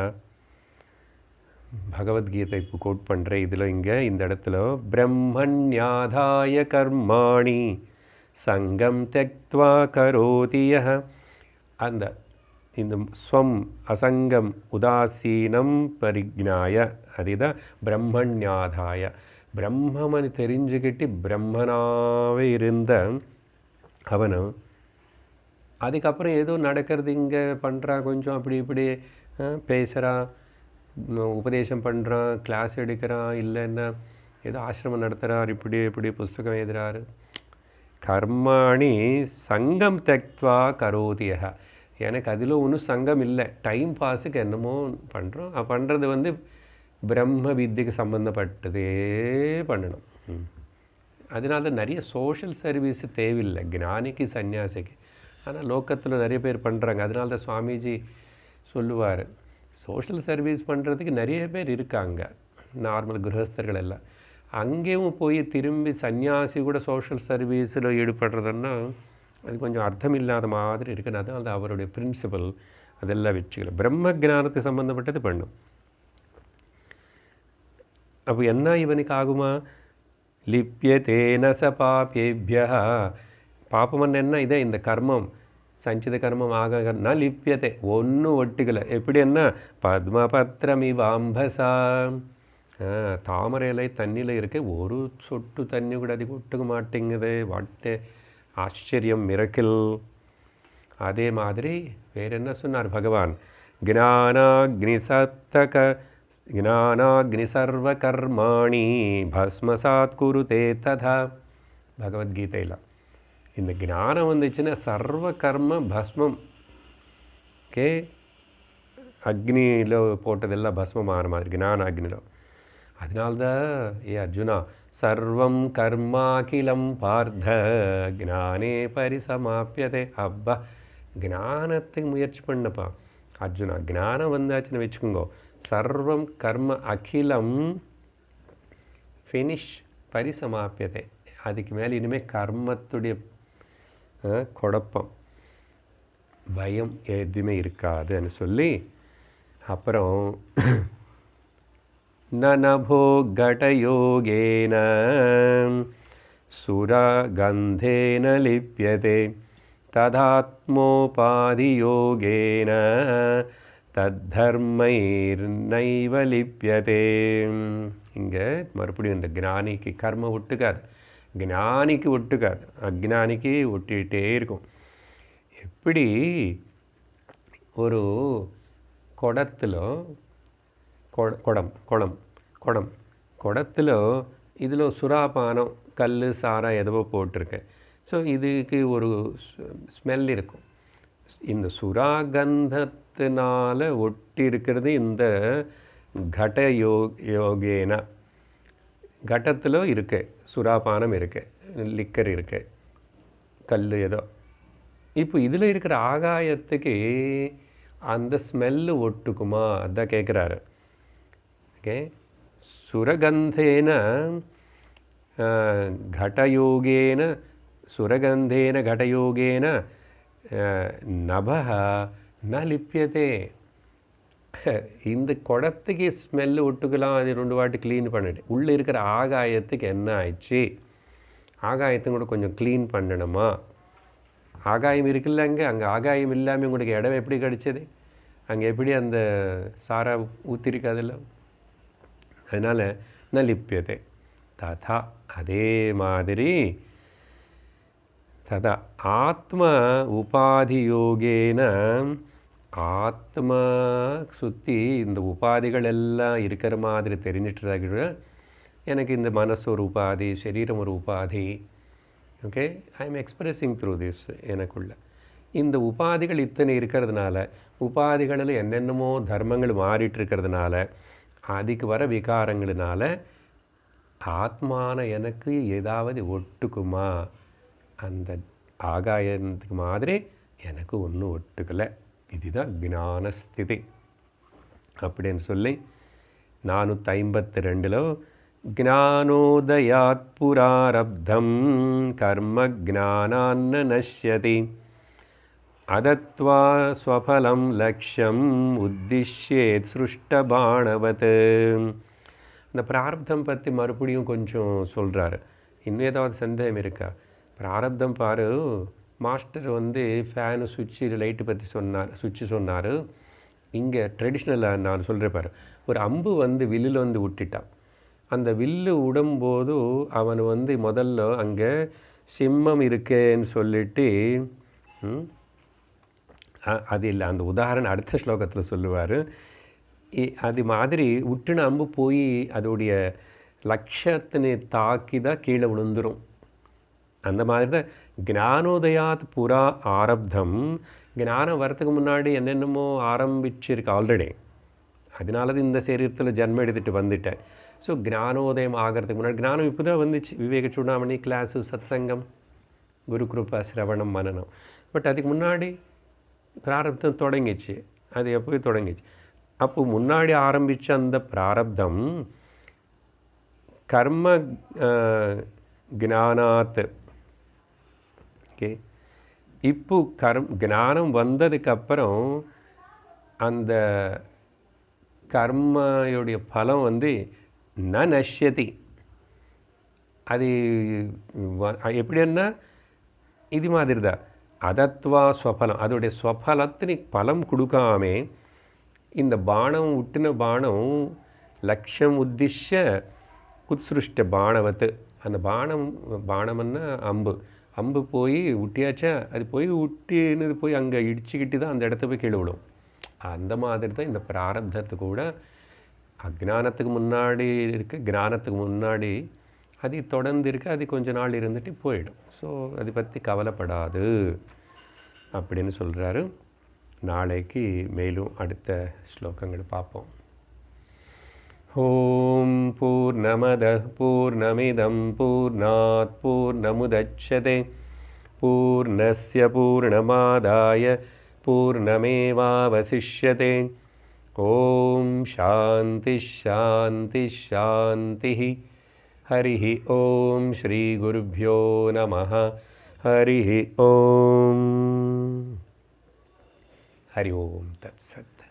பகவத்கீதை இப்போ கோட் பண்ணுறேன். இதில் இந்த இடத்துல பிரம்மண்யாதாய கர்மாணி சங்கம் தெக்த்வா கரோதி யஹ, அந்த இந்த ஸ்வம் அசங்கம் உதாசீனம் பரிக்ஞாய, அதுதான் பிரம்மண்யாதாய. பிரம்மனை தெரிஞ்சுக்கிட்டு பிரம்மனாகவே இருந்த அவனும் அதுக்கப்புறம் ஏதோ நடக்கிறது இங்கே பண்ணுறான், கொஞ்சம் அப்படி இப்படி பேசுகிறான், உபதேசம் பண்ணுறான், கிளாஸ் எடுக்கிறான், இல்லைன்னா ஏதோ ஆசிரமம் நடத்துகிறார், இப்படி புஸ்தகம் எழுதுகிறாரு. கர்மாணி சங்கம் தெக்த்வா கரோதியக, எனக்கு அதில் ஒன்றும் சங்கம் இல்லை, டைம் பாஸுக்கு என்னமோ பண்ணுறோம். பண்ணுறது பிரம்ம வித்தியக்கு சம்மந்தப்பட்டதே பண்ணணும். அதனால நிறைய சோஷியல் சர்வீஸு தேவையில்லை ஞானிக்கு சன்னியாசிக்கு. ஆனால் லோக்கத்தில் நிறைய பேர் பண்ணுறாங்க. அதனால தான் சுவாமிஜி சொல்லுவார், சோஷியல் சர்வீஸ் பண்ணுறதுக்கு நிறைய பேர் இருக்காங்க, நார்மல் கிரகஸ்தர்கள் எல்லாம். அங்கேயும் போய் திரும்பி சன்னியாசி கூட சோஷியல் சர்வீஸில் ஈடுபடுறதுன்னா அது கொஞ்சம் அர்த்தம் இல்லாத மாதிரி இருக்குது. அதனால தான் அவருடைய பிரின்சிபல் அதெல்லாம் வச்சுக்கல. பிரம்ம ஜானத்துக்கு சம்மந்தப்பட்டது பண்ணும். அப்போ என்ன இவனுக்கு ஆகுமா? லிப்யதேன ச பாபேபிய, பாப்பமன் என்ன இதே இந்த கர்மம் சஞ்சித கர்மம் ஆக லிப்யத்தை ஒன்றும் ஒட்டிக்கலை. எப்படி என்ன பத்மபத்திரமிவாம்பசா, தாமரை இலை தண்ணியில் இருக்க ஒரு சொட்டு தண்ணி கூட அதுக்கு ஒட்டுக்க மாட்டேங்குது. வாட்டே ஆச்சரியம், மிரக்கில். அதே மாதிரி வேறு என்ன சொன்னார் பகவான்? ஞானாக்னி சர்வ கர்மாணி பஸ்மசாத் குருதே ததா. பகவத்கீதையில் இந்த ஞானம் வந்துச்சுன்னா சர்வ கர்ம பஸ்மம். ஓகே, அக்னியில் போட்டதெல்லாம் பஸ்மம் ஆகிற மாதிரி ஞான அக்னியில். அதனால்தான் அர்ஜுனா சர்வம் கர்மாகிலம் பார்த்த ஞானே பரிசமாப்பியதே. அப்பா, ஞானத்துக்கு முயற்சி பண்ணப்பா அர்ஜுனா. ஞானம் வந்தாச்சுன்னு வச்சுக்கோங்க, சர்வம் கர்ம அகிலம் ஃபினிஷ் பரிசமாப்பியதே. அதுக்கு மேலே இனிமேல் கர்மத்துடைய குழப்பம் பயம் எதுவுமே இருக்காதுன்னு சொல்லி அப்புறம் நனபோ கடயோகேன சுரகந்தேன லிப்யதே ததாத்மோபாதியோகேன தத்தர்மைர்நைவ லிப்யதே. இங்கே மறுபடியும் இந்த ஞானிக்கு கர்ம ஒட்டுக்காது, ஞானிக்கு ஒட்டுக்காது, அஜ்ஞானிக்கு ஒட்டிகிட்டே இருக்கும். எப்படி ஒரு குடத்தில் குடத்தில் இதில் சுறாபானம் கல் சாரா எதுவோ போட்டிருக்கு. ஸோ இதுக்கு ஒரு ஸ்மெல் இருக்கும். இந்த சுராகந்தத்தினால் ஒட்டி இருக்கிறது இந்த கட யோகேன. கடத்தில் இருக்கு சுறாபானம் இருக்கு, லிக்கர் இருக்கு, கல் ஏதோ. இப்போ இதில் இருக்கிற ஆகாயத்துக்கு அந்த ஸ்மெல்லு ஒட்டுக்குமா, அதான் கேட்குறாரு. ஓகே, சுரகந்தேன கடயோகேன சுரகந்தேன கடயோகேன நபஹ ந லிப்யதே. இந்த குடத்துக்கு ஸ்மெல்லு ஒட்டுக்கலாம், அது 2 வாட்டி க்ளீன் பண்ணிட்டு உள்ளே இருக்கிற ஆகாயத்துக்கு என்ன ஆயிடுச்சு, ஆகாயத்தை கூட கொஞ்சம் க்ளீன் பண்ணணுமா. ஆகாயம் இருக்குல்ல, அங்கே ஆகாயம் இல்லாமல் உங்களுக்கு இடம் எப்படி கிடச்சிது, அங்கே எப்படி அந்த சாரா ஊற்றிருக்காதில்ல. அதனால் ந லிப்யதே. ததா அதே மாதிரி ததா ஆத்ம உபாதி யோகேன, ஆத்மா சுற்றி இந்த உபாதிகள் எல்லாம் இருக்கிற மாதிரி தெரிஞ்சிட்டு எனக்கு இந்த மனசு ஒரு உபாதி, சரீரம் ஒரு உபாதி. Okay, I am expressing through this. எனக்குள்ள இந்த உபாதிகள் இத்தனை இருக்கிறதுனால, உபாதிகளில் என்னென்னமோ தர்மங்கள் மாறிட்டு இருக்கிறதுனால, அதுக்கு வர விகாரங்களினால ஆத்மான எனக்கு ஏதாவது ஒட்டுக்குமா, அந்த ஆகாயத்துக்கு மாதிரி எனக்கு ஒன்றும் ஒட்டுக்கலை. இதுதான் ஞானஸ்திதி அப்படின்னு சொல்லி 452 ஞானோதயாத் புராரப்தம் கர்ம ஞானான்ன நஷ்யதி அதத்வா ஸ்வபலம் லக்ஷ்யம் உத்திஷ்யேத் சிருஷ்டபாணவத். இந்த பிராரப்தம் பற்றி மறுபடியும் கொஞ்சம் சொல்கிறாரு. இன்னும் ஏதாவது சந்தேகம் இருக்கா? பிராரப்தம் பாரு, மாஸ்டர் ஃபேனு சுவிட்சு லைட்டு பற்றி சுவிட்சு சொன்னார். இங்கே ட்ரெடிஷ்னலாக நான் சொல்கிறேன் பாரு, ஒரு அம்பு வில்லில் விட்டுட்டான். அந்த வில்லு விடும்போது அவன் முதல்ல அங்கே சிம்மம் இருக்கேன்னு சொல்லிட்டு, அது இல்லை, அந்த உதாரணம் அடுத்த ஸ்லோகத்தில் சொல்லுவார். அது மாதிரி விட்டுன அம்பு போய் அதோடைய லட்சத்தினை தாக்கி தான் கீழே விழுந்துடும். அந்த மாதிரி தான் ஞானோதயாத் புறா ஆரப்தம். ஞானம் வரத்துக்கு முன்னாடி என்னென்னமோ ஆரம்பிச்சிருக்கு ஆல்ரெடி. அதனால தான் இந்த சரீரத்தில் ஜன்மம் எடுத்துகிட்டு வந்துட்டேன். ஸோ ஞானோதயம் ஆகிறதுக்கு முன்னாடி, ஞானம் இப்போ தான் வந்துச்சு, விவேக சூடாமணி கிளாஸு, சத்சங்கம், குரு கிருபா, சிரவணம், மனனம். பட் அதுக்கு முன்னாடி பிராரப்தம் தொடங்கிச்சு. அது எப்போவே தொடங்கிச்சு. அப்போ முன்னாடி ஆரம்பித்த அந்த பிராரப்தம் கர்ம ஞானாத். ஓகே, இப்போ ஞானம் வந்ததுக்கப்புறம் அந்த கர்மையுடைய பலம் ந நஷ்யதி. அது எப்படின்னா இது மாதிரி தான். அதத்வா ஸ்வபலம், அதோடைய ஸ்வபலத்தினு பலம் கொடுக்காமே இந்த பானம் விட்டின பானம் லட்சம் உத்திஷ்ய உத்ஸ்ருஷ்ட பாணவத்து. அந்த பானம்னா அம்பு போய் விட்டியாச்சா, அது போய் விட்டின்னு போய் அங்கே இடிச்சுக்கிட்டு தான் அந்த இடத்த போய் கீழே விடும். அந்த மாதிரி தான் இந்த பிராரப்தத்து கூட அஜ்ஞானத்துக்கு முன்னாடி இருக்குது, ஞானத்துக்கு முன்னாடி அது தொடர்ந்து இருக்குது, அது கொஞ்ச நாள் இருந்துட்டு போயிடும். ஸோ அதை பற்றி கவலைப்படாது அப்படின்னு சொல்கிறாரு. நாளைக்கு மேலும் அடுத்த ஸ்லோகங்கள் பார்ப்போம். ஓம் பூர்ணமதః பூர்ணமிதம் பூர்ணாத் பூர்ணமுதச்யதே பூர்ணஸ்ய பூர்ணமாதாய பூர்ணமேவாவசிஷ்யதே. ஓம் சாந்தி ஷாந்தி ஷாந்தி. ஹரிः ஓம் ஸ்ரீ குருभ्यो நமः. ஹரிः ஓம். ஹரி ஓம் தத் சத்.